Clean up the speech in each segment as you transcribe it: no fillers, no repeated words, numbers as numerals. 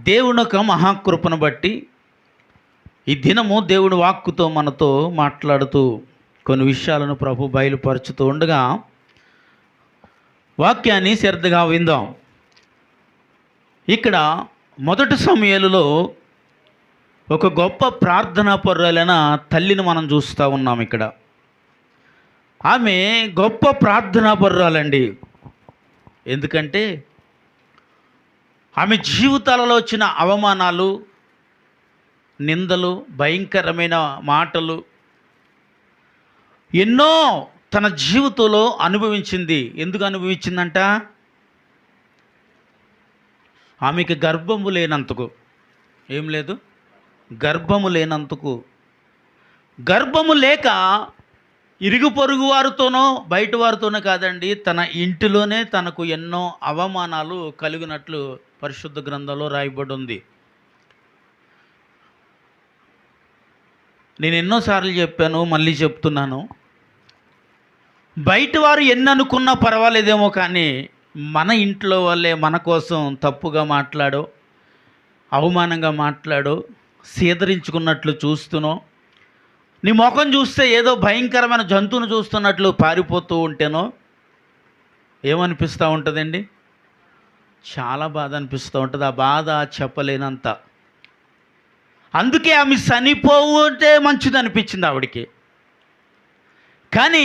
దేవుని యొక్క మహాకృపను బట్టి ఈ దినము దేవుని వాక్కుతో మనతో మాట్లాడుతూ కొన్ని విషయాలను ప్రభు బయలుపరుచుతూ ఉండగా వాక్యాన్ని శ్రద్ధగా విందాం. ఇక్కడ మొదటి సమయాలలో ఒక గొప్ప ప్రార్థనా పరులైన తల్లిని మనం చూస్తూ ఉన్నాం. ఇక్కడ ఆమె గొప్ప ప్రార్థనా పరురాలండి. ఎందుకంటే ఆమె జీవితాలలో వచ్చిన అవమానాలు, నిందలు, భయంకరమైన మాటలు ఎన్నో తన జీవితంలో అనుభవించింది. ఎందుకు అనుభవించిందంట? ఆమెకి గర్భము లేనందుకు. ఏం లేదు? గర్భము లేనందుకు. గర్భము లేక ఇరుగు పొరుగు వారితోనో బయట వారితోనో కాదండి, తన ఇంటిలోనే తనకు ఎన్నో అవమానాలు కలిగినట్లు పరిశుద్ధ గ్రంథంలో రాయబడి ఉంది. నేను ఎన్నోసార్లు చెప్పాను, మళ్ళీ చెప్తున్నాను. బయట వారు ఎన్ని అనుకున్నా పర్వాలేదేమో, కానీ మన ఇంట్లో వాళ్ళే మన కోసం తప్పుగా మాట్లాడో, అవమానంగా మాట్లాడో, సీదరించుకున్నట్లు చూస్తునో, నీ ముఖం చూస్తే ఏదో భయంకరమైన జంతువును చూస్తున్నట్లు పారిపోతూ ఉంటేనో ఏమనిపిస్తూ ఉంటుందండి? చాలా బాధ అనిపిస్తూ ఉంటుంది. ఆ బాధ చెప్పలేనంత. అందుకే ఆమె చనిపోతే మంచిది అనిపించింది ఆవిడికి. కానీ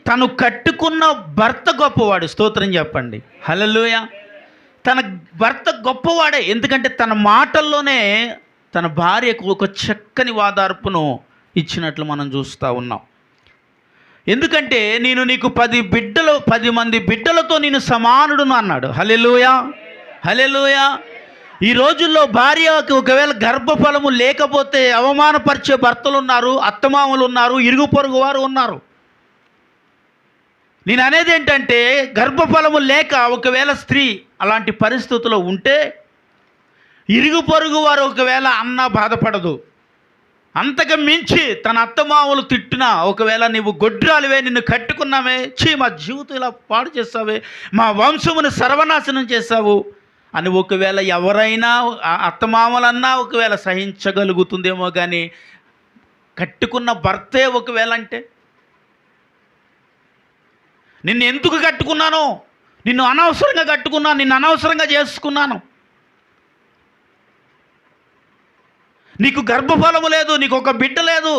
తను కట్టుకున్న భర్త గొప్పవాడు. స్తోత్రం చెప్పండి, హల్లెలూయా. తన భర్త గొప్పవాడే. ఎందుకంటే తన మాటల్లోనే తన భార్యకు ఒక చక్కని వాదార్పును ఇచ్చినట్లు మనం చూస్తూ ఉన్నాం. ఎందుకంటే నేను నీకు 10 మంది బిడ్డలతో నేను సమానుడును అన్నాడు. హల్లెలూయా, హల్లెలూయా. ఈ రోజుల్లో భార్యకు ఒకవేళ గర్భఫలము లేకపోతే అవమానపరిచే భర్తలు ఉన్నారు, అత్తమామలు ఉన్నారు, ఇరుగు పొరుగు వారు ఉన్నారు. నేను అనేది ఏంటంటే, గర్భఫలము లేక ఒకవేళ స్త్రీ అలాంటి పరిస్థితుల్లో ఉంటే ఇరుగు పొరుగు వారు ఒకవేళ అన్న బాధపడదు. అంతకు మించి తన అత్తమామలు తిట్టినా, ఒకవేళ నీవు గొడ్రాలివే, నిన్ను కట్టుకున్నామే, మా జీవితం ఇలా పాడు చేస్తావే, మా వంశమును సర్వనాశనం చేస్తావు అని ఒకవేళ ఎవరైనా అత్తమామలన్నా ఒకవేళ సహించగలుగుతుందేమో, కానీ కట్టుకున్న భర్తే ఒకవేళ అంటే, నిన్ను ఎందుకు కట్టుకున్నాను, నిన్ను అనవసరంగా కట్టుకున్నాను, నిన్ను అనవసరంగా చేసుకున్నాను, నీకు గర్భఫలము లేదు, నీకు ఒక బిడ్డ లేదు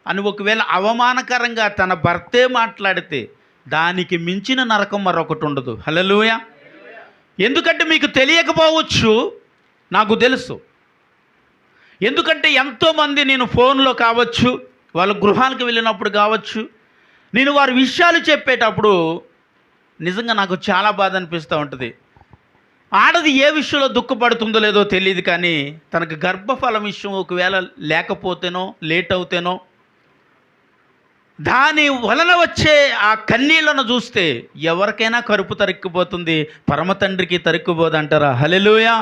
అని ఒకవేళ అవమానకరంగా తన భర్తే మాట్లాడితే దానికి మించిన నరకం మరొకటి ఉండదు. హల్లెలూయా. ఎందుకంటే మీకు తెలియకపోవచ్చు, నాకు తెలుసు. ఎందుకంటే ఎంతోమంది నేను ఫోన్లో కావచ్చు, వాళ్ళ గృహాలకు వెళ్ళినప్పుడు కావచ్చు, నేను వారి విషయాలు చెప్పేటప్పుడు నిజంగా నాకు చాలా బాధ అనిపిస్తూ ఉంటుంది. ఆడది ఏ విషయంలో దుఃఖపడుతుందో లేదో తెలియదు, కానీ తనకు గర్భఫలం విషయం ఒకవేళ లేకపోతేనో, లేట్ అవుతేనో, దాని వలన వచ్చే ఆ కన్నీళ్లను చూస్తే ఎవరికైనా కరుపు తరుక్కుపోతుంది, పరమ తండ్రికి తరుక్కుపోదు అంటారా? హల్లెలూయా.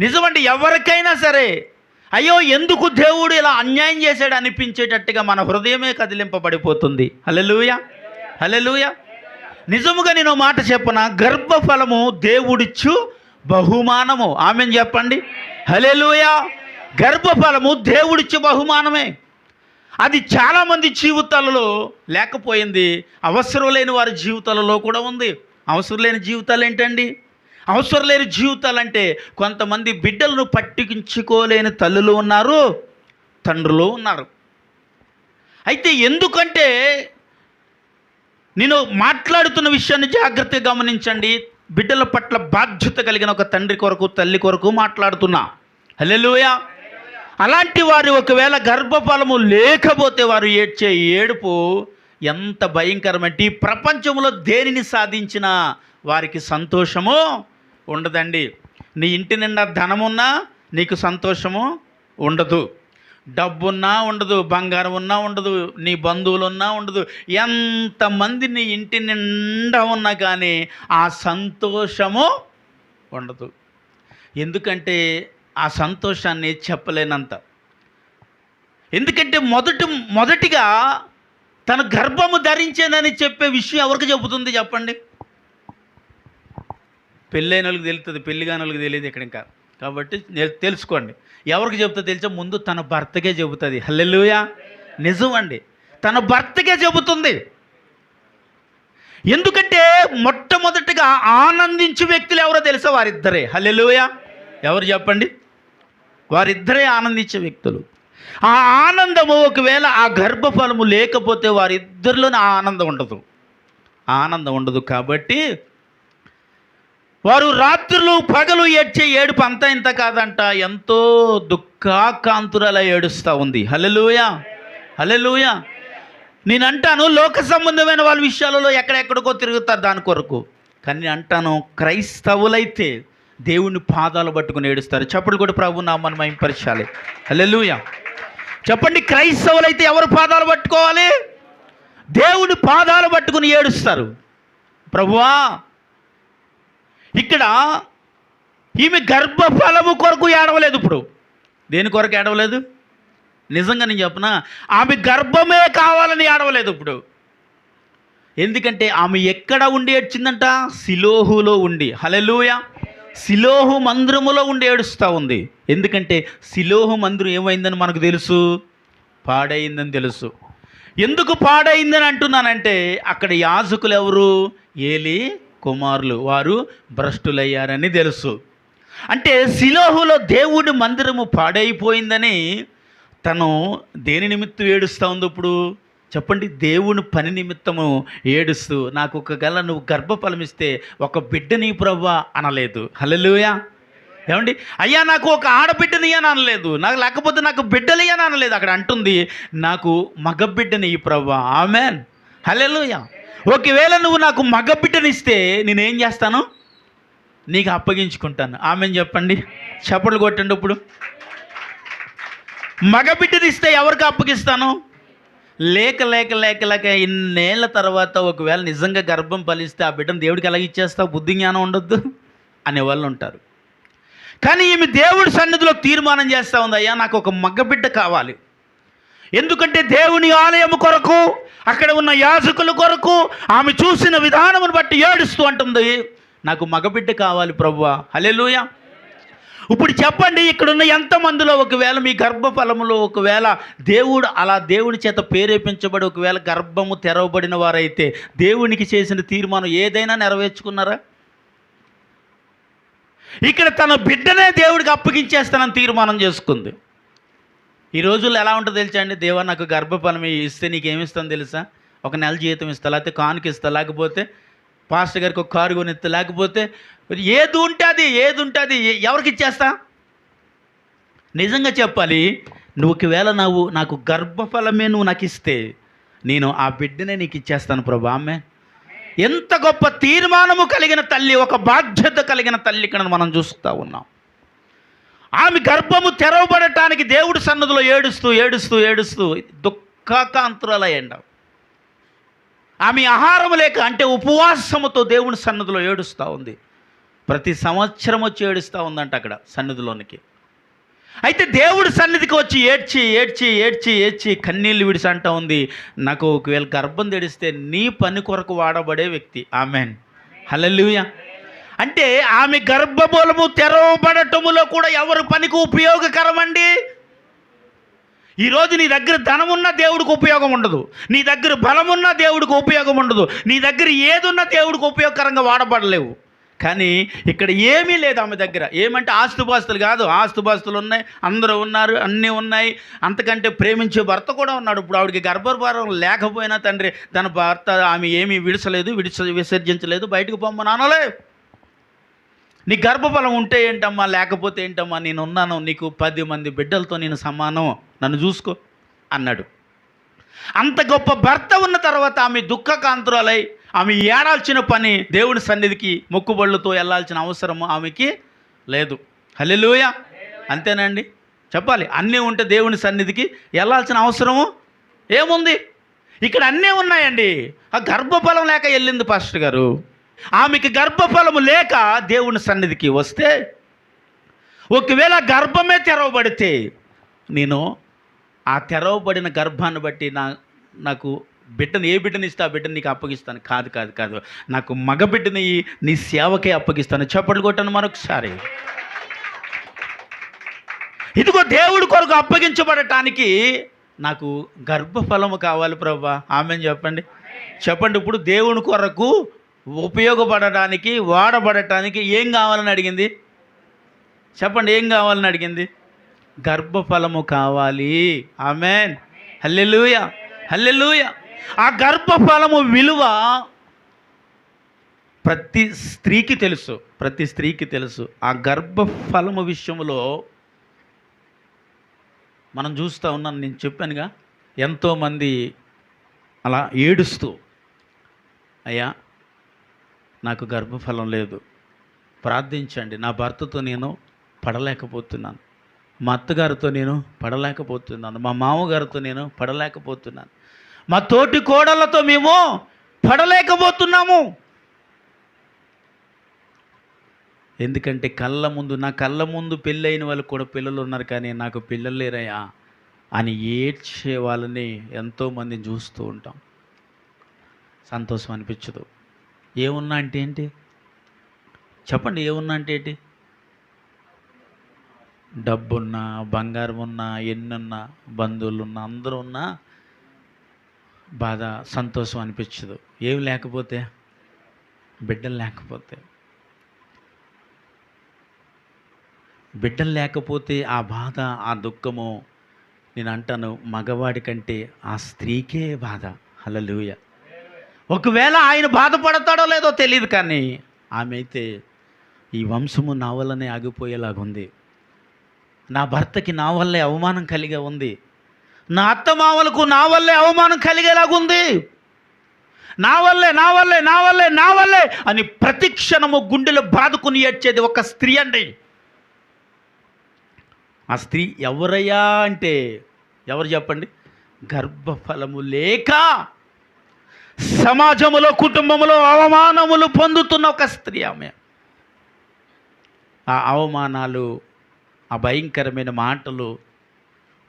నిజమండి. ఎవరికైనా సరే అయ్యో ఎందుకు దేవుడు ఇలా అన్యాయం చేశాడు అనిపించేటట్టుగా మన హృదయమే కదిలింపబడిపోతుంది. హల్లెలూయా, హల్లెలూయా. నిజముగా నేను మాట చెప్పనా, గర్భఫలము దేవుడిచ్చు బహుమానము. ఆమెన్ చెప్పండి, హల్లెలూయా. గర్భఫలము దేవుడిచ్చు బహుమానమే. అది చాలామంది జీవితాలలో లేకపోయింది, అవసరం లేని వారి జీవితాలలో కూడా ఉంది. అవసరం లేని జీవితాలు ఏంటండి? అవసరం లేని జీవితాలంటే కొంతమంది బిడ్డలను పట్టించుకోలేని తల్లులు ఉన్నారు, తండ్రులు ఉన్నారు. అయితే ఎందుకంటే నేను మాట్లాడుతున్న విషయాన్ని జాగ్రత్తగా గమనించండి. బిడ్డల పట్ల బాధ్యత కలిగిన ఒక తండ్రి కొరకు, తల్లి కొరకు మాట్లాడుతున్నా. హల్లెలూయా. అలాంటి వారు ఒకవేళ గర్భఫలము లేకపోతే వారు ఏడ్చే ఏడుపు ఎంత భయంకరమంటే, ఈ ప్రపంచంలో దేనిని సాధించినా వారికి సంతోషము ఉండదండి. నీ ఇంటి నిండా ధనమున్నా నీకు సంతోషము ఉండదు, డబ్బున్నా ఉండదు, బంగారం ఉన్నా ఉండదు, నీ బంధువులున్నా ఉండదు, ఎంతమంది నీ ఇంటి నిండా ఉన్నా కానీ ఆ సంతోషము ఉండదు. ఎందుకంటే ఆ సంతోషాన్ని చెప్పలేనంత. ఎందుకంటే మొదటిగా తన గర్భము ధరించేదని చెప్పే విషయం ఎవరికి చెబుతుంది చెప్పండి? పెళ్ళైన వాళ్ళకి తెలుస్తుంది, పెళ్ళి కాని వాళ్ళకి తెలియదు. ఇక్కడ ఇంకా కాబట్టి తెలుసుకోండి. ఎవరికి చెబుతా తెలుసా? ముందు తన భర్తకే చెబుతుంది. హల్లెలూయా. నిజం అండి, తన భర్తకే చెబుతుంది. ఎందుకంటే మొట్టమొదటిగా ఆనందించే వ్యక్తులు ఎవరో తెలుసా? వారిద్దరే. హల్లెలూయా. ఎవరు చెప్పండి? వారిద్దరే ఆనందించే వ్యక్తులు. ఆ ఆనందము ఒకవేళ ఆ గర్భఫలము లేకపోతే వారిద్దరిలోనే ఆనందం ఉండదు, ఆనందం ఉండదు. కాబట్టి వారు రాత్రులు పగలు ఏడ్చే ఏడుపు అంతా ఇంత కాదంట, ఎంతో దుఃఖాకాంతురాల ఏడుస్తూ ఉంది. హల్లెలూయా, హల్లెలూయా. నేను అంటాను, లోక సంబంధమైన వాళ్ళ విషయాలలో ఎక్కడెక్కడికో తిరుగుతారు దాని కొరకు. కానీ నేను అంటాను, క్రైస్తవులైతే దేవుని పాదాలు పట్టుకుని ఏడుస్తారు. చెప్పండి కూడా, ప్రభు నామమును మహిమపరచాలి. హల్లెలూయా. చెప్పండి, క్రైస్తవులైతే ఎవరు పాదాలు పట్టుకోవాలి? దేవుని పాదాలు పట్టుకుని ఏడుస్తారు. ప్రభువా, ఇక్కడ ఈమె గర్భఫలము కొరకు ఏడవలేదు. ఇప్పుడు దేని కొరకు ఏడవలేదు? నిజంగా నేను చెప్పనా, ఆమె గర్భమే కావాలని ఏడవలేదు ఇప్పుడు. ఎందుకంటే ఆమె ఎక్కడ ఉండి ఏడ్చిందంట? సిలోహులో ఉండి. హల్లెలూయా. సిలోహు మందిరములో ఉండి ఏడుస్తూ ఉంది. ఎందుకంటే సిలోహు మందిరం ఏమైందని మనకు తెలుసు, పాడైందని తెలుసు. ఎందుకు పాడైందని అంటున్నానంటే, అక్కడ యాజకులు ఎవరు? ఏలి కుమారులు. వారు భ్రష్టులయ్యారని తెలుసు. అంటే సిలోహులో దేవుడి మందిరము పాడైపోయిందని తను దేని నిమిత్తం ఏడుస్తూ ఉంది ఇప్పుడు? చెప్పండి, దేవుని పని నిమిత్తము ఏడుస్తూ, నాకు ఒక గల నువ్వు గర్భఫలం ఇస్తే ఒక బిడ్డని ప్రభువా అనలేదు. హల్లెలూయా. ఏమండి, అయ్యా నాకు ఒక ఆడబిడ్డని అని అనలేదు, నాకు లేకపోతే నాకు బిడ్డలి అని అనలేదు. అక్కడ అంటుంది, నాకు మగబిడ్డని ప్రభువా. ఆమేన్, హల్లెలూయా. ఒకవేళ నువ్వు నాకు మగబిడ్డనిస్తే నేనేం చేస్తాను? నీకు అప్పగించుకుంటాను. ఆమేన్ చెప్పండి, చప్పట్లు కొట్టండి. ఇప్పుడు మగబిడ్డనిస్తే ఎవరికి అప్పగిస్తాను? లేక లేక లేక లేక ఇన్నేళ్ల తర్వాత ఒకవేళ నిజంగా గర్భం ఫలిస్తే ఆ బిడ్డను దేవుడికి ఎలా ఇచ్చేస్తావు? బుద్ధి జ్ఞానం ఉండొద్దు అనేవాళ్ళు ఉంటారు. కానీ ఈమె దేవుడి సన్నిధిలో తీర్మానం చేస్తూ ఉంది, అయ్యా నాకు ఒక మగబిడ్డ కావాలి. ఎందుకంటే దేవుని ఆలయం కొరకు, అక్కడ ఉన్న యాజకుల కొరకు ఆమె చూసిన విధానమును బట్టి ఏడుస్తూ అంటుంది, నాకు మగబిడ్డ కావాలి ప్రభువా. హల్లెలూయా. ఇప్పుడు చెప్పండి, ఇక్కడున్న ఎంతమందిలో ఒకవేళ మీ గర్భఫలములో ఒకవేళ దేవుడు అలా దేవుడి చేత ప్రేరేపించబడి ఒకవేళ గర్భము తెరవబడిన వారైతే దేవునికి చేసిన తీర్మానం ఏదైనా నెరవేర్చుకున్నారా? ఇక్కడ తన బిడ్డనే దేవుడికి అప్పగించేస్తానని తీర్మానం చేసుకుంది. ఈ రోజుల్లో ఎలా ఉంటుందో తెలుసా అండి? దేవా నాకు గర్భఫలం ఇస్తే నీకేమిస్తాను తెలుసా? ఒక నెల జీతం ఇస్తా, లేకపోతే కానుక ఇస్తా, లేకపోతే పాస్టర్ గారికి ఒక కారు కొనిస్తా, లేకపోతే ఏది ఉంటుంది ఎవరికి ఇచ్చేస్తా? నిజంగా చెప్పాలి, నువ్వు ఒకవేళ నాకు గర్భఫలమే నువ్వు నాకు ఇస్తే నేను ఆ బిడ్డనే నీకు ఇచ్చేస్తాను ప్రభు. ఆమె ఎంత గొప్ప తీర్మానము కలిగిన తల్లి, ఒక బాధ్యత కలిగిన తల్లి ఇక్కడ మనం చూస్తూ ఉన్నాం. ఆమె గర్భము తెరవబడటానికి దేవుడి సన్నిధిలో ఏడుస్తూ ఏడుస్తూ ఏడుస్తూ దుఃఖాకాంతురాలయ్యండి. ఆమె ఆహారం లేక, అంటే ఉపవాసముతో దేవుని సన్నిధిలో ఏడుస్తూ ఉంది. ప్రతి సంవత్సరం వచ్చి ఏడుస్తూ ఉందంట అక్కడ సన్నిధిలోనికి. అయితే దేవుడి సన్నిధికి వచ్చి ఏడ్చి ఏడ్చి ఏడ్చి ఏడ్చి కన్నీళ్ళు విడిసి అంటూ ఉంది, నాకు ఒకవేళ గర్భం తెడిస్తే నీ పని కొరకు వాడబడే వ్యక్తి. ఆమెన్, హల్లెలూయా. అంటే ఆమె గర్భఫలము తెరవబడటములో కూడా ఎవరి పనికి ఉపయోగకరమండి? ఈరోజు నీ దగ్గర ధనమున్న దేవుడికి ఉపయోగం ఉండదు, నీ దగ్గర బలమున్న దేవుడికి ఉపయోగం ఉండదు, నీ దగ్గర ఏదున్నా దేవుడికి ఉపయోగకరంగా వాడబడలేవు. కానీ ఇక్కడ ఏమీ లేదు ఆమె దగ్గర. ఏమంటే ఆస్తుపాస్తులు కాదు, ఆస్తుపాస్తులు ఉన్నాయి, అందరూ ఉన్నారు, అన్నీ ఉన్నాయి. అంతకంటే ప్రేమించే భర్త కూడా ఉన్నాడు. ఇప్పుడు ఆవిడకి గర్భఫలం లేకపోయినా తండ్రి తన భర్త ఆమె ఏమీ విసర్జించలేదు, బయటకు పొమ్మని అనలే. నీ గర్భఫలం ఉంటే ఏంటమ్మా, లేకపోతే ఏంటమ్మా, నేను ఉన్నాను, నీకు 10 మంది బిడ్డలతో నేను సమానం, నన్ను చూసుకో అన్నాడు. అంత గొప్ప భర్త ఉన్న తర్వాత ఆమె దుఃఖకాంతురాలై ఆమె ఏడాల్సిన పని దేవుడి సన్నిధికి మొక్కుబళ్ళుతో వెళ్ళాల్సిన అవసరము ఆమెకి లేదు. హల్లెలూయా. అంతేనండి, చెప్పాలి. అన్నీ ఉంటే దేవుని సన్నిధికి వెళ్ళాల్సిన అవసరము ఏముంది? ఇక్కడ అన్నీ ఉన్నాయండి. ఆ గర్భఫలం లేక వెళ్ళింది పాస్టర్ గారు. ఆమెకి గర్భఫలము లేక దేవుని సన్నిధికి వస్తే, ఒకవేళ గర్భమే తెరవబడితే నేను ఆ తెరవబడిన గర్భాన్ని బట్టి నాకు బిడ్డను, ఏ బిడ్డని ఇస్తే ఆ బిడ్డని నీకు అప్పగిస్తాను. కాదు, నాకు మగబిడ్డని నీ సేవకే అప్పగిస్తాను. చప్పట్లు కొట్టాను మరొకసారి. ఇదిగో దేవుడి కొరకు అప్పగించబడటానికి నాకు గర్భఫలము కావాలి ప్రభా. ఆమేన్ చెప్పండి. చెప్పండి. ఇప్పుడు దేవుని కొరకు ఉపయోగపడటానికి, వాడబడటానికి ఏం కావాలని అడిగింది? చెప్పండి, ఏం కావాలని అడిగింది? గర్భఫలము కావాలి. ఆమేన్. హల్లెలూయా, హల్లెలూయా. ఆ గర్భఫలము విలువ ప్రతి స్త్రీకి తెలుసు, ప్రతి స్త్రీకి తెలుసు. ఆ గర్భఫలము విషయంలో మనం చూస్తూ ఉన్నాను. నేను చెప్పానుగా, ఎంతోమంది అలా ఏడుస్తూ, అయ్యా నాకు గర్భఫలం లేదు, ప్రార్థించండి, నా భర్తతో నేను పడలేకపోతున్నాను, మా అత్తగారితో నేను పడలేకపోతున్నాను, మా మామగారితో నేను పడలేకపోతున్నాను, మా తోటి కోడళ్ళతో మేము పడలేకపోతున్నాము. ఎందుకంటే నా కళ్ళ ముందు పెళ్ళైన వాళ్ళు కూడా పిల్లలు ఉన్నారు, కానీ నాకు పిల్లలు లేరయ్యా అని ఏడ్చే వాళ్ళని ఎంతోమందిని చూస్తూ ఉంటాం. సంతోషం అనిపించదు. ఏమున్నా అంటే ఏంటి? చెప్పండి, ఏమున్నా అంటే ఏంటి? డబ్బున్నా, బంగారం ఉన్నా, ఎన్నున్నా, బంధువులు ఉన్నా, అందరూ ఉన్నా బాధ, సంతోషం అనిపించదు. ఏమి లేకపోతే, బిడ్డలు లేకపోతే, బిడ్డలు లేకపోతే ఆ బాధ, ఆ దుఃఖము, నేను అంటాను మగవాడి కంటే ఆ స్త్రీకే బాధ. హల్లెలూయా. ఒకవేళ ఆయన బాధపడతాడో లేదో తెలియదు, కానీ ఆమె అయితే ఈ వంశము నా వల్లనే ఆగిపోయేలాగుంది, నా భర్తకి నా వల్లే అవమానం కలిగే ఉంది, నా అత్తమామలకు నా వల్లే అవమానం కలిగేలాగుంది, నా వల్లే నా వల్లే నా వల్లే నా వల్లే అని ప్రతి క్షణము గుండెలో బాదుకుని ఏడ్చేది ఒక స్త్రీ అండి. ఆ స్త్రీ ఎవరయ్యా అంటే ఎవరు చెప్పండి? గర్భఫలము లేక సమాజములో, కుటుంబంలో అవమానములు పొందుతున్న ఒక స్త్రీ ఆమె. ఆ అవమానాలు, ఆ భయంకరమైన మాటలు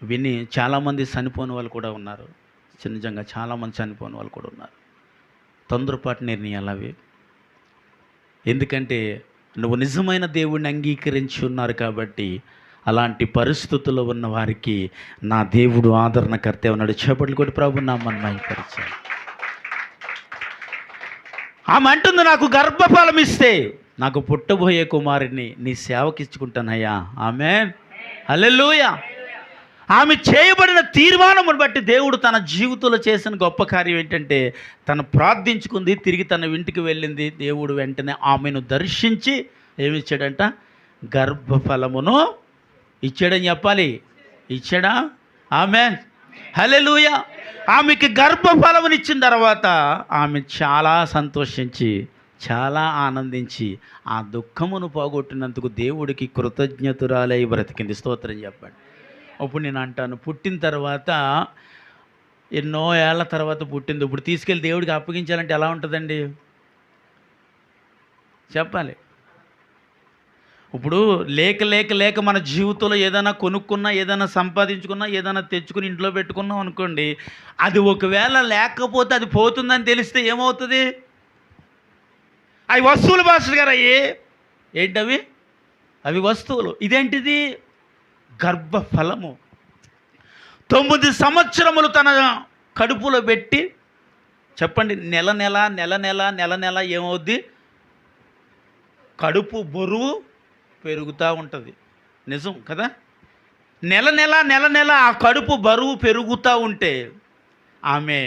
విని చాలామంది చనిపోయిన వాళ్ళు కూడా ఉన్నారు. నిజంగా చాలామంది చనిపోయిన వాళ్ళు కూడా ఉన్నారు. తొందరపాటు నిర్ణయాలు అవి. ఎందుకంటే నువ్వు నిజమైన దేవుణ్ణి అంగీకరించి ఉన్నారు కాబట్టి అలాంటి పరిస్థితుల్లో ఉన్న వారికి నా దేవుడు ఆదరణకర్తే ఉన్నాడు. చేపట్లు కూడా ప్రభు నామని మహిమపరిచాడు. ఆమె అంటుంది, నాకు గర్భఫలం ఇస్తే నాకు పుట్టబోయే కుమారుడిని నీ సేవకిచ్చుకుంటానయ్యా. ఆమేన్, హల్లెలూయా. ఆమె చేయబడిన తీర్మానమును బట్టి దేవుడు తన జీవితంలో చేసిన గొప్ప కార్యం ఏంటంటే, తను ప్రార్థించుకుంది, తిరిగి తన ఇంటికి వెళ్ళింది. దేవుడు వెంటనే ఆమెను దర్శించి ఏమిచ్చాడంట? గర్భఫలమును ఇచ్చాడని చెప్పాలి. ఇచ్చాడా? ఆమేన్, హల్లెలూయా. ఆమెకి గర్భఫలముని ఇచ్చిన తర్వాత ఆమె చాలా సంతోషించి, చాలా ఆనందించి, ఆ దుఃఖమును పోగొట్టినందుకు దేవుడికి కృతజ్ఞతురాలై బ్రతికింది. స్తోత్రం చెప్పండి. ఇప్పుడు నేను అంటాను, పుట్టిన తర్వాత ఎన్నో ఏళ్ళ తర్వాత పుట్టింది, ఇప్పుడు తీసుకెళ్ళి దేవుడికి అప్పగించాలంటే ఎలా ఉంటుందండి? చెప్పాలి. ఇప్పుడు లేక లేక లేక మన జీవితంలో ఏదైనా కొనుక్కున్నా, ఏదైనా సంపాదించుకున్నా, ఏదైనా తెచ్చుకుని ఇంట్లో పెట్టుకున్నాం అనుకోండి, అది ఒకవేళ లేకపోతే అది పోతుందని తెలిస్తే ఏమవుతుంది? అవి వస్తువులు పాస్టర్ గారు, అయ్యి ఏంటవి? అవి వస్తువులు. ఇదేంటిది? గర్భఫలము. 9 సంవత్సరములు తన కడుపులో పెట్టి, చెప్పండి, నెల నెల నెల నెల నెల నెల ఏమవుద్ది? కడుపు బరువు పెరుగుతూ ఉంటుంది. నిజం కదా? నెల నెల నెల నెల ఆ కడుపు బరువు పెరుగుతూ ఉంటే ఆమె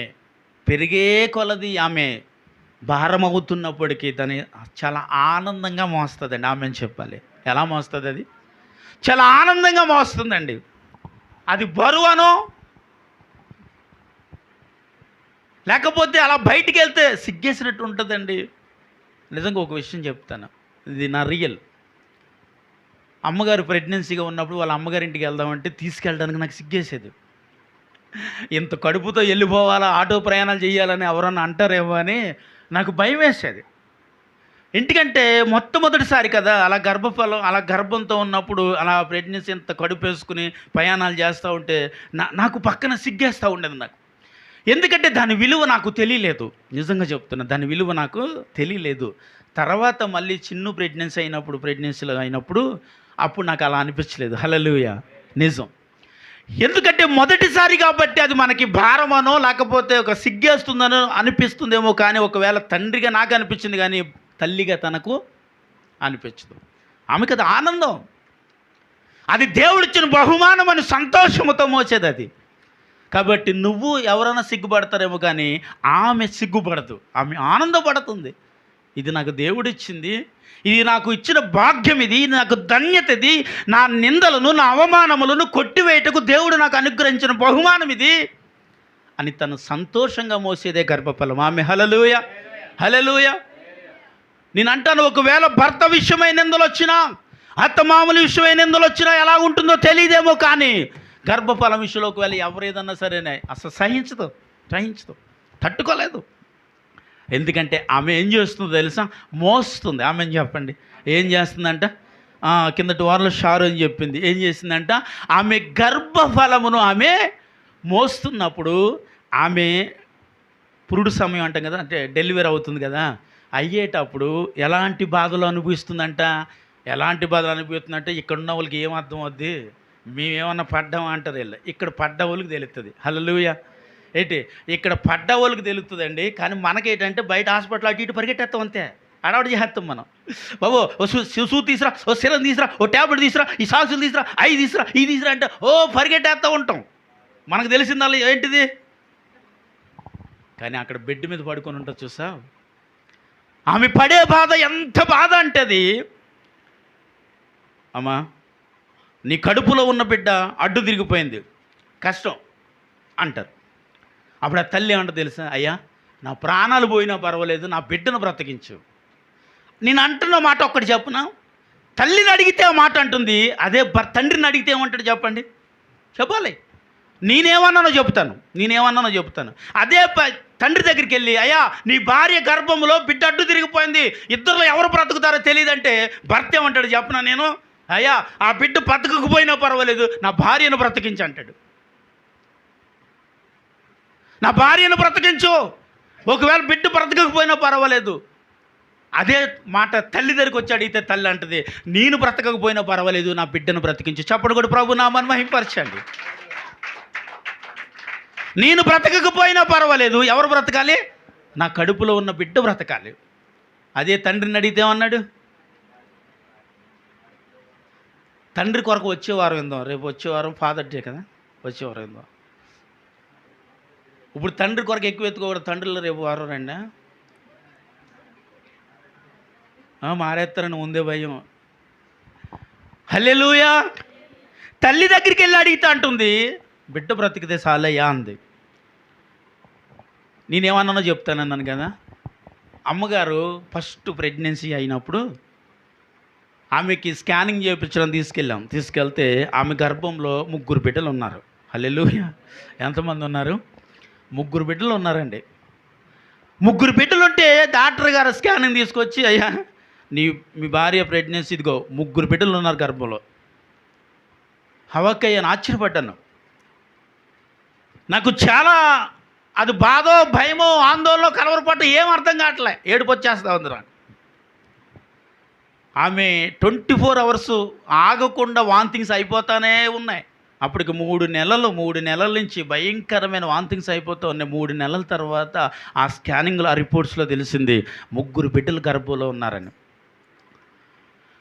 పెరిగే కొలది ఆమె భారం అవుతున్నప్పటికీ దాన్ని చాలా ఆనందంగా మోస్తుందండి. ఆమెను చెప్పాలి. ఎలా మోస్తుంది? అది చాలా ఆనందంగా మోస్తుందండి. అది బరువనో, లేకపోతే అలా బయటికి వెళ్తే సిగ్గేసినట్టు ఉంటుందండి. నిజంగా ఒక విషయం చెప్తాను, ఇది నా రియల్. అమ్మగారు ప్రెగ్నెన్సీగా ఉన్నప్పుడు వాళ్ళ అమ్మగారింటికి వెళ్దామంటే తీసుకెళ్ళడానికి నాకు సిగ్గేసేది. ఇంత కడుపుతో వెళ్ళిపోవాలా, ఆటో ప్రయాణాలు చేయాలని ఎవరన్నా అంటారేమో అని నాకు భయం వేసేది. ఎందుకంటే మొట్టమొదటిసారి కదా అలా అలా గర్భంతో ఉన్నప్పుడు అలా ప్రెగ్నెన్సీ ఇంత కడుపు వేసుకుని ప్రయాణాలు చేస్తూ ఉంటే నాకు పక్కన సిగ్గేస్తూ ఉండేది నాకు. ఎందుకంటే దాని విలువ నాకు తెలియలేదు. నిజంగా చెప్తున్నా, దాని విలువ నాకు తెలియలేదు. తర్వాత మళ్ళీ చిన్న ప్రెగ్నెన్సీలో అయినప్పుడు అప్పుడు నాకు అలా అనిపించలేదు. హల్లెలూయా. నిజం. ఎందుకంటే మొదటిసారి కాబట్టి అది మనకి భారమనో లేకపోతే ఒక సిగ్గేస్తుందనో అనిపిస్తుందేమో, కానీ ఒకవేళ తండ్రిగా నాకు అనిపించింది, కానీ తల్లిగా తనకు అనిపించదు. ఆమెకు అది ఆనందం, అది దేవుడిచ్చిన బహుమానం అని సంతోషముతో మోసేది అది. కాబట్టి నువ్వు ఎవరైనా సిగ్గుపడతారేమో, కానీ ఆమె సిగ్గుపడదు, ఆమె ఆనందపడుతుంది. ఇది నాకు దేవుడిచ్చింది, ఇది నాకు ఇచ్చిన భాగ్యం, ఇది నాకు ధన్యత, ఇది నా నిందలను నా అవమానములను కొట్టివేయటకు దేవుడు నాకు అనుగ్రహించిన బహుమానం ఇది అని తను సంతోషంగా మోసేదే గర్భఫలం. ఆమె హల్లెలూయా, హల్లెలూయా. నేను అంటాను, ఒకవేళ భర్త విషయమైన నిందలు వచ్చినా, అత్తమామల విషయమైన నిందలు వచ్చినా ఎలా ఉంటుందో తెలియదేమో, కానీ గర్భఫలం విషయంలో ఒకవేళ ఎవరేదన్నా సరేనే అసలు సహించదు, తట్టుకోలేదు. ఎందుకంటే ఆమె ఏం చేస్తుందో తెలుసా? మోస్తుంది. ఆమె ఏం చెప్పండి, ఏం చేస్తుందంట? కిందటి వారంలో షారు అని చెప్పింది. ఏం చేసిందంట? ఆమె గర్భఫలమును ఆమె మోస్తున్నప్పుడు, ఆమె పురుడు సమయం అంటాం కదా, అంటే డెలివరీ అవుతుంది కదా, అయ్యేటప్పుడు ఎలాంటి బాధలు అనుభవిస్తుందంట. ఎలాంటి బాధలు అనుభవిస్తుందంటే, ఇక్కడ ఉన్న వాళ్ళకి ఏం అర్థం అవుద్ది, మేమేమన్నా పడ్డామా అంటారు వీళ్ళు. ఇక్కడ పడ్డ వాళ్ళకి తెలుస్తుంది. హల్లెలూయా. ఏంటి ఇక్కడ పడ్డ వాళ్ళకి తెలుస్తుందండి, కానీ మనకేంటంటే బయట హాస్పిటల్ అటు ఇటు పరిగెట్టేస్తాం, అంతే అడవాడు చేస్తాం మనం. బాబు ఓ సూ తీసురా, ఓ సిరం తీసురా, ఓ ట్యాబ్లెట్ తీసురా, ఈ సాసులు తీసురా, అవి తీసురా, ఇది తీసురా అంటే పరిగెట్టేస్తూ ఉంటాం. మనకు తెలిసిందల్లా ఏంటిది, కానీ అక్కడ బెడ్ మీద పడుకొని ఉంటుంది చూసా, ఆమె పడే బాధ ఎంత బాధ అంటే అది. అమ్మా, నీ కడుపులో ఉన్న బిడ్డ అడ్డు తిరిగిపోయింది, కష్టం అంటారు. అప్పుడు ఆ తల్లి ఏమంటో తెలుసా? అయ్యా, నా ప్రాణాలు పోయినా పర్వాలేదు, నా బిడ్డను బ్రతికించు. నేను అంటున్న మాట ఒక్కటి చెప్పునా, తల్లిని అడిగితే ఆ మాట అంటుంది, అదే తండ్రిని అడిగితే ఏమంటాడు చెప్పండి? చెప్పాలి. నేనేమన్నానో చెప్తాను. అదే తండ్రి దగ్గరికి వెళ్ళి, అయ్యా నీ భార్య గర్భంలో బిడ్డ అడ్డు తిరిగిపోయింది, ఇద్దరులో ఎవరు బ్రతుకుతారో తెలియదంటే భర్త ఏమంటాడు చెప్పనా? నేను, అయ్యా ఆ బిడ్డ బ్రతకకపోయినా పర్వాలేదు, నా భార్యను బ్రతికించు అంటాడు. నా భార్యను బ్రతికించు, ఒకవేళ బిడ్డ బ్రతకకపోయినా పర్వాలేదు. అదే మాట తల్లి దగ్గరికి వచ్చి అడిగితే తల్లి అంటది, నేను బ్రతకకపోయినా పర్వాలేదు, నా బిడ్డను బ్రతికించు. చప్పుడు కూడా ప్రభు నామాన్ని మహింపరచండి. నేను బ్రతకకపోయినా పర్వాలేదు, ఎవరు బ్రతకాలి? నా కడుపులో ఉన్న బిడ్డ బ్రతకాలి. అదే తండ్రిని అడిగితే ఏమన్నాడు? తండ్రి కొరకు వచ్చేవారం ఏందో, రేపు వచ్చేవారం ఫాదర్ డే కదా, వచ్చేవారం ఏందో. ఇప్పుడు తండ్రి కొరకు ఎక్కువ ఎత్తుకోకూడదు. తండ్రిలో రేపు వారం రండి, మారేస్తారని ఉందే భయం. హల్లెలూయా. తల్లి దగ్గరికి వెళ్ళి అడిగితే అంటుంది, బిడ్డ బ్రతికితే చాలయ్యా అంది. నేనేమన్నానో చెప్తానన్నాను కదా. అమ్మగారు ఫస్ట్ ప్రెగ్నెన్సీ అయినప్పుడు ఆమెకి స్కానింగ్ చేయించడం తీసుకెళ్తే ఆమె గర్భంలో 3 బిడ్డలు ఉన్నారు. హల్లెలూయా. ఎంతమంది ఉన్నారు? 3 బిడ్డలు ఉన్నారండి. 3 బిడ్డలు ఉంటే డాక్టర్ గారు స్కానింగ్ తీసుకొచ్చి, అయ్యా మీ భార్య ప్రెగ్నెన్సీ, ఇదిగో 3 బిడ్డలు ఉన్నారు గర్భంలో. హవక్కయ్యని ఆశ్చర్యపడ్డాను. నాకు చాలా అది బాధో భయమో ఆందోళన కలవరపట్టు ఏం అర్థం కావట్లే, ఏడుపు వచ్చేస్తా ఉంది నాకు. ఆమె 24 అవర్స్ ఆగకుండా వాంతింగ్స్ అయిపోతానే ఉన్నాయి. అప్పటికి 3 నెలల నుంచి భయంకరమైన వాంతింగ్స్ అయిపోతూ ఉన్నాయి. 3 నెలల తర్వాత ఆ స్కానింగ్లో ఆ రిపోర్ట్స్లో తెలిసింది 3 బిడ్డలు గర్భంలో ఉన్నారని.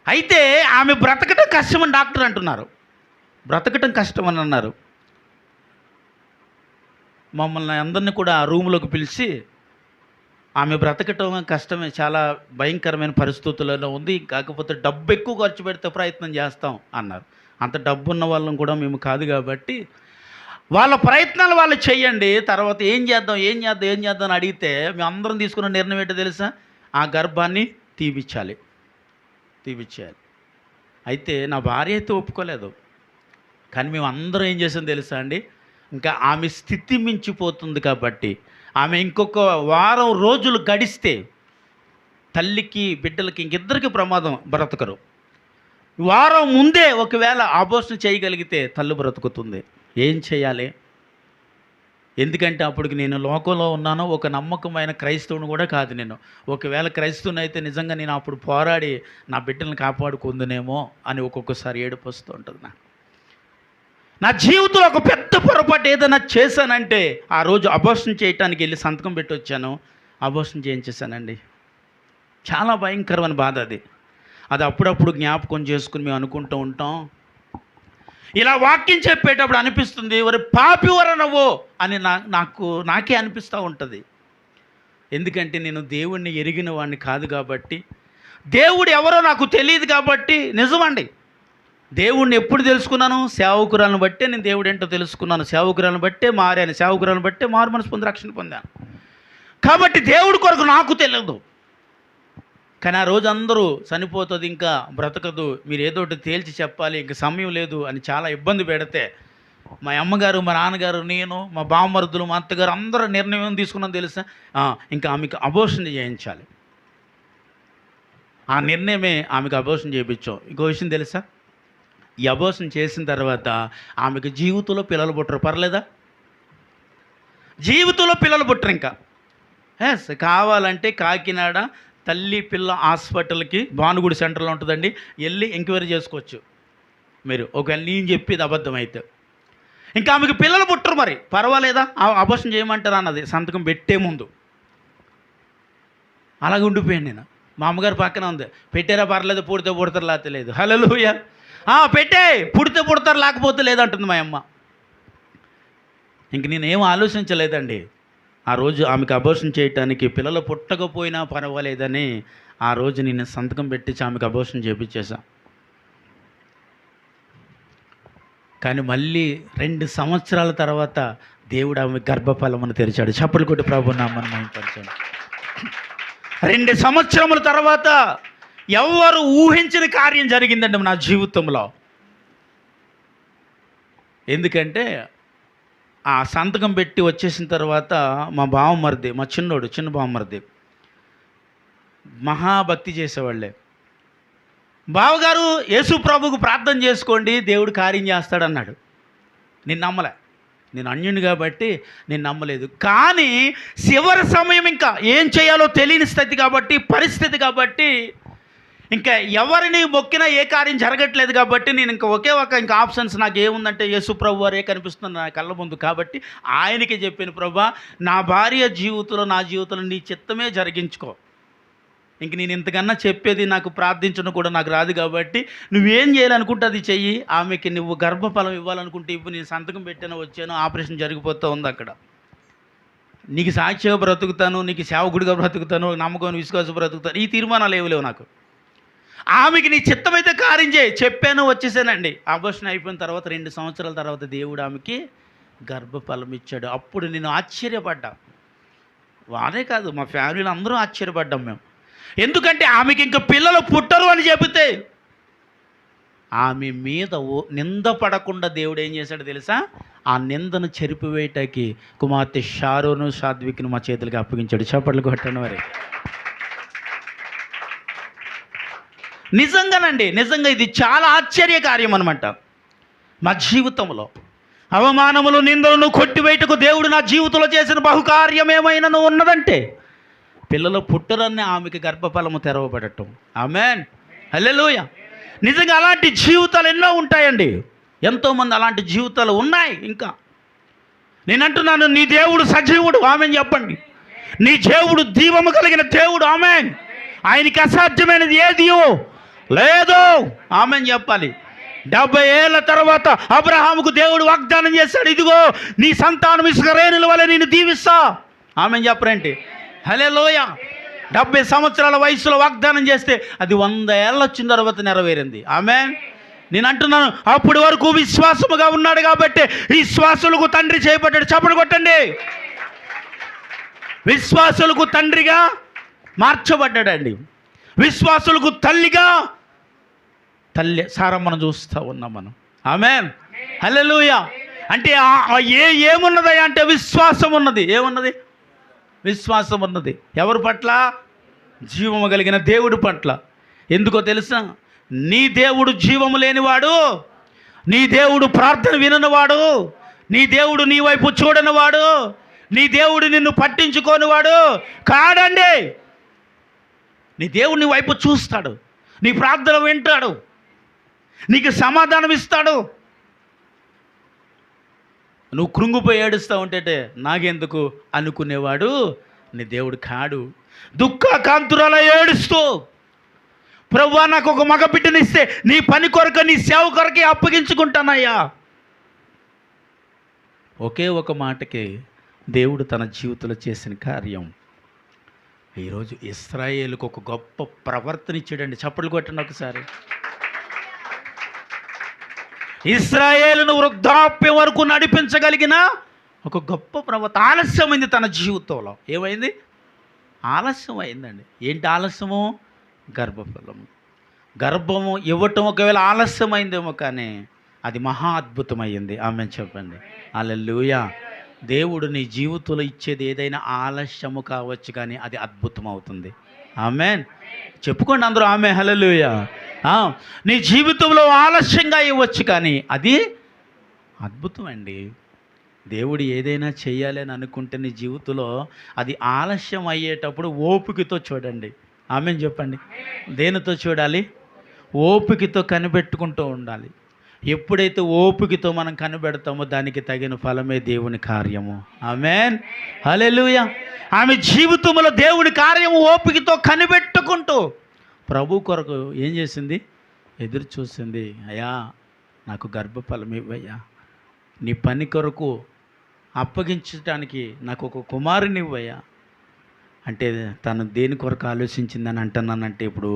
అయితే ఆమె బ్రతకటం కష్టమని డాక్టర్ అంటున్నారు, బ్రతకటం కష్టమని అన్నారు. మమ్మల్ని అందరినీ కూడా రూమ్లోకి పిలిచి, ఆమె బ్రతకటం కష్టమే, చాలా భయంకరమైన పరిస్థితులలో ఉంది, కాకపోతే డబ్బు ఎక్కువ ఖర్చు పెడితే ప్రయత్నం చేస్తాం అన్నారు. అంత డబ్బు ఉన్న వాళ్ళం కూడా మేము కాదు కాబట్టి వాళ్ళ ప్రయత్నాలు వాళ్ళు చేయండి, తర్వాత ఏం చేద్దాం అని అడిగితే మేము అందరం తీసుకున్న నిర్ణయం ఏంటో తెలుసా? ఆ గర్భాన్ని తీపిచ్చేయాలి. అయితే నా భార్య అయితే ఒప్పుకోలేదు, కానీ మేము అందరం ఏం చేసాం తెలుసా అండి? ఇంకా ఆమె స్థితి మించిపోతుంది కాబట్టి, ఆమె ఇంకొక వారం రోజులు గడిస్తే తల్లికి బిడ్డలకి ఇంకిద్దరికి ప్రమాదం, బ్రతకరు. వారం ముందే ఒకవేళ అబోర్షన్ చేయగలిగితే తల్లి బ్రతుకుతుంది. ఏం చేయాలి? ఎందుకంటే అప్పటికి నేను లోకంలో ఉన్నాను, ఒక నమ్మకమైన క్రైస్తవుని కూడా కాదు నేను. ఒకవేళ క్రైస్తవుని అయితే నిజంగా నేను అప్పుడు పోరాడి నా బిడ్డలను కాపాడుకుందునేమో అని ఒక్కొక్కసారి ఏడుపు వస్తూ ఉంటుంది నాకు. నా జీవితంలో ఒక పెద్ద పొరపాటు ఏదైనా చేశానంటే ఆ రోజు అబోర్షన్ చేయటానికి వెళ్ళి సంతకం పెట్టి వచ్చాను, అబోర్షన్ చేయించేశానండి. చాలా భయంకరమైన బాధ అది. అది అప్పుడప్పుడు జ్ఞాపకం చేసుకుని మేము అనుకుంటూ ఉంటాం. ఇలా వాక్యం చెప్పేటప్పుడు అనిపిస్తుంది, ఎవరు పాపివర నువ్వు అని నాకే అనిపిస్తూ ఉంటుంది. ఎందుకంటే నేను దేవుణ్ణి ఎరిగిన వాడిని కాదు కాబట్టి, దేవుడు ఎవరో నాకు తెలియదు కాబట్టి. నిజమండి, దేవుణ్ణి ఎప్పుడు తెలుసుకున్నాను? సేవకురాలను బట్టే నేను దేవుడు ఏంటో తెలుసుకున్నాను. సేవకురాలను బట్టే మారాను, సేవకురాలను బట్టే మారు మనసు పొంది రక్షణ పొందాను. కాబట్టి దేవుడి కొరకు నాకు తెలియదు. కానీ ఆ రోజు అందరూ చనిపోతుంది, ఇంకా బ్రతకదు, మీరు ఏదోటి తేల్చి చెప్పాలి, ఇంక సమయం లేదు అని చాలా ఇబ్బంది పెడితే మా అమ్మగారు, మా నాన్నగారు, నేను, మా బామ్మరుదులు, మా అత్తగారు అందరూ నిర్ణయం తీసుకున్నాం తెలుసా, ఇంకా ఆమెకు అబోర్షన్ చేయించాలి. ఆ నిర్ణయమే ఆమెకు అబోర్షన్ చేయించాం. ఇంకో విషయం తెలుసా, ఈ అబోర్షన్ చేసిన తర్వాత ఆమెకు జీవితంలో పిల్లలు పుట్టరు. పర్లేదా? జీవితంలో పిల్లలు పుట్టరు. ఇంకా కావాలంటే కాకినాడ తల్లి పిల్ల హాస్పిటల్కి భానుగుడి సెంటర్లో ఉంటుందండి, వెళ్ళి ఎంక్వైరీ చేసుకోవచ్చు మీరు, ఒకవేళ నేను చెప్పేది అబద్ధం అయితే. ఇంకా ఆమెకు పిల్లలు పుట్టరు, మరి పర్వాలేదా, అబోర్షన్ చేయమంటారా అన్నది సంతకం పెట్టే ముందు. అలాగే ఉండిపోయాను నేను. మా అమ్మగారు పక్కన ఉంది, పెట్టారా పర్లేదు, పుడితే పుడతారు లేకపోతే లేదు. హల్లెలూయా, పెట్టే, పుడితే పుడతారు లేకపోతే లేదంటుంది మా అమ్మ. ఇంక నేనేం ఆలోచించలేదండి. ఆ రోజు ఆమెకు అబోర్షన్ చేయటానికి పిల్లలు పుట్టకపోయినా పర్వాలేదని ఆ రోజు నేను సంతకం పెట్టించి ఆమెకు అబోర్షన్ చేయించేసా. కానీ మళ్ళీ 2 సంవత్సరాల తర్వాత దేవుడు ఆమె గర్భఫలమును తెరిచాడు. చప్పట్లు కొట్టి ప్రభు నామమున మహిమపరచండి. 2 సంవత్సరముల తర్వాత ఎవరు ఊహించిన కార్యం జరిగిందండి నా జీవితంలో. ఎందుకంటే ఆ సంతకం పెట్టి వచ్చేసిన తర్వాత మా బావమరిది, మా చిన్న బావమరిది మహాభక్తి చేసేవాళ్ళే. బావగారు యేసు ప్రభువుకు ప్రార్థన చేసుకోండి, దేవుడు కార్యం చేస్తాడన్నాడు. నేను నమ్మలే, నేను అన్యుని కాబట్టి నేను నమ్మలేదు. కానీ చివరి సమయం ఇంకా ఏం చేయాలో తెలియని స్థితి కాబట్టి, పరిస్థితి కాబట్టి, ఇంకా ఎవరిని మొక్కినా ఏ కార్యం జరగట్లేదు కాబట్టి నేను ఇంకా ఒకే ఇంకా ఆప్షన్స్ నాకు ఏముందంటే యేసు ప్రభు వారే కనిపిస్తున్నారు నా కళ్ళ ముందు. కాబట్టి ఆయనకి చెప్పాను, ప్రభా నా భార్య జీవితంలో, నా జీవితంలో నీ చిత్తమే జరిగించుకో. ఇంక నేను ఇంతకన్నా చెప్పేది, నాకు ప్రార్థించడం కూడా నాకు రాదు కాబట్టి నువ్వేం చేయాలనుకుంటే అది చెయ్యి. ఆమెకి నువ్వు గర్భఫలం ఇవ్వాలనుకుంటే ఇవ్వు. నేను సంతకం పెట్టాను, వచ్చాను, ఆపరేషన్ జరిగిపోతూ ఉంది అక్కడ. నీకు సాక్షిగా బ్రతుకుతాను, నీకు సేవకుడిగా బ్రతుకుతాను, నమ్మకం విశ్వాసం బ్రతుకుతాను, ఈ తీర్మానాలు ఏవలేవు నాకు. ఆమెకి నీ చిత్తమైతే కార్యం చేయి చెప్పాను, వచ్చేసానండి. అబోర్షన్ అయిపోయిన తర్వాత 2 సంవత్సరాల తర్వాత దేవుడు ఆమెకి గర్భఫలం ఇచ్చాడు. అప్పుడు నేను ఆశ్చర్యపడ్డా. వారే కాదు, మా ఫ్యామిలీలో అందరూ ఆశ్చర్యపడ్డాం మేము. ఎందుకంటే ఆమెకి ఇంకా పిల్లలు పుట్టరు అని చెబితే ఆమె మీద నింద పడకుండా దేవుడు ఏం చేశాడు తెలుసా, ఆ నిందను చెరిపివేయటానికి కుమార్తె షారోను సాధ్విక్ను మా చేతులకు అప్పగించాడు. చప్పట్లు కొట్టండి మరి. నిజంగానండి, నిజంగా ఇది చాలా ఆశ్చర్యకార్యం అనమాట. మా జీవితంలో అవమానములు, నిందలను కొట్టివేయటకు దేవుడు నా జీవితంలో చేసిన బహుకార్యం ఏమైనా ఉన్నదంటే పిల్లలు పుట్టరని ఆమెకి గర్భఫలము తెరవబడటం. ఆమేన్, హల్లెలూయా. నిజంగా అలాంటి జీవితాలు ఎన్నో ఉంటాయండి, ఎంతోమంది అలాంటి జీవితాలు ఉన్నాయి. ఇంకా నేను అంటున్నాను, నీ దేవుడు సజీవుడు. ఆమేన్ చెప్పండి. నీ దేవుడు జీవము కలిగిన దేవుడు. ఆమేన్. ఆయనకి అసాధ్యమైనది ఏది లేదు. ఆమేన్ చెప్పాలి. 70 ఏళ్ల తర్వాత అబ్రహాముకు దేవుడు వాగ్దానం చేశాడు, ఇదిగో నీ సంతానం ఇసుక రేణుల వల్ల నేను దీవిస్తా. ఆమేన్ చెప్పరేంటి? హల్లెలూయా. 70 సంవత్సరాల వయసులో వాగ్దానం చేస్తే అది 100 ఏళ్ళు వచ్చిన తర్వాత నెరవేరింది. ఆమేన్. నేను అంటున్నాను, అప్పటి వరకు విశ్వాసముగా ఉన్నాడు కాబట్టి విశ్వాసులకు తండ్రి చేయబడ్డాడు. చప్పట్లు కొట్టండి. విశ్వాసులకు తండ్రిగా మార్చబడ్డాడండి. విశ్వాసులకు తల్లిగా తల్లి సారమ్మను చూస్తూ ఉన్నాం మనం. ఆమేన్, హల్లెలూయా. అంటే ఏమున్నది అంటే విశ్వాసం ఉన్నది. ఏమున్నది? విశ్వాసం ఉన్నది. ఎవరి పట్ల? జీవము కలిగిన దేవుడి పట్ల. ఎందుకో తెలుసా? నీ దేవుడు జీవము లేనివాడు, నీ దేవుడు ప్రార్థన విననివాడు, నీ దేవుడు నీ వైపు చూడనివాడు, నీ దేవుడు నిన్ను పట్టించుకోనివాడు కాడండి. నీ దేవుడు నీ వైపు చూస్తాడు, నీ ప్రార్థన వింటాడు, నీకు సమాధానం ఇస్తాడు. నువ్వు కృంగిపోయి ఏడుస్తూ ఉంటే నాకెందుకు అనుకునేవాడు నీ దేవుడు కాడు. దుఃఖాకాంతురాల ఏడుస్తూ, ప్రభువా నాకు ఒక మగ బిడ్డనిస్తే నీ పని కొరకు నీ సేవ కొరకే అప్పగించుకుంటానయ్యా. ఒకే ఒక మాటకి దేవుడు తన జీవితంలో చేసిన కార్యం ఈరోజు ఇశ్రాయేలుకు ఒక గొప్ప ప్రవర్తన ఇచ్చాడండి. చప్పట్లు కొట్టండి ఒకసారి. ఇశ్రాయేలును వృద్ధాప్యం వరకు నడిపించగలిగిన ఒక గొప్ప ప్రవర్తన. ఆలస్యమైంది తన జీవితంలో. ఏమైంది? ఆలస్యం అయిందండి. ఏంటి ఆలస్యము? గర్భఫలము. గర్భము ఇవ్వటం ఒకవేళ ఆలస్యమైందేమో, కానీ అది మహా అద్భుతమైంది. ఆమె చెప్పండి హల్లెలూయా. దేవుడు నీ జీవితంలో ఇచ్చేది ఏదైనా ఆలస్యము కావచ్చు, కానీ అది అద్భుతం అవుతుంది. ఆమెన్. చెప్పుకోండి అందరూ ఆమె హల్లెలూయా. నీ జీవితంలో ఆలస్యంగా ఇవ్వచ్చు, కానీ అది అద్భుతం అండి. దేవుడు ఏదైనా చేయాలి అని అనుకుంటే నీ జీవితంలో అది ఆలస్యం అయ్యేటప్పుడు ఓపికతో చూడండి. ఆమెన్ చెప్పండి. దేనితో చూడాలి? ఓపికతో కనిపెట్టుకుంటూ ఉండాలి. ఎప్పుడైతే ఓపికతో మనం కనిపెడతామో దానికి తగిన ఫలమే దేవుని కార్యము. Amen hallelujah. ఆమె జీవితంలో దేవుని కార్యము ఓపికతో కనిపెట్టుకుంటూ ప్రభు కొరకు ఏం చేసింది? ఎదురు చూసింది. అయ్యా నాకు గర్భఫలం ఇవ్వయ్యా, నీ పని కొరకు అప్పగించడానికి నాకు ఒక కుమారుని ఇవ్వయ్యా అంటే తను దేని కొరకు ఆలోచించిందని అంటున్నానంటే ఇప్పుడు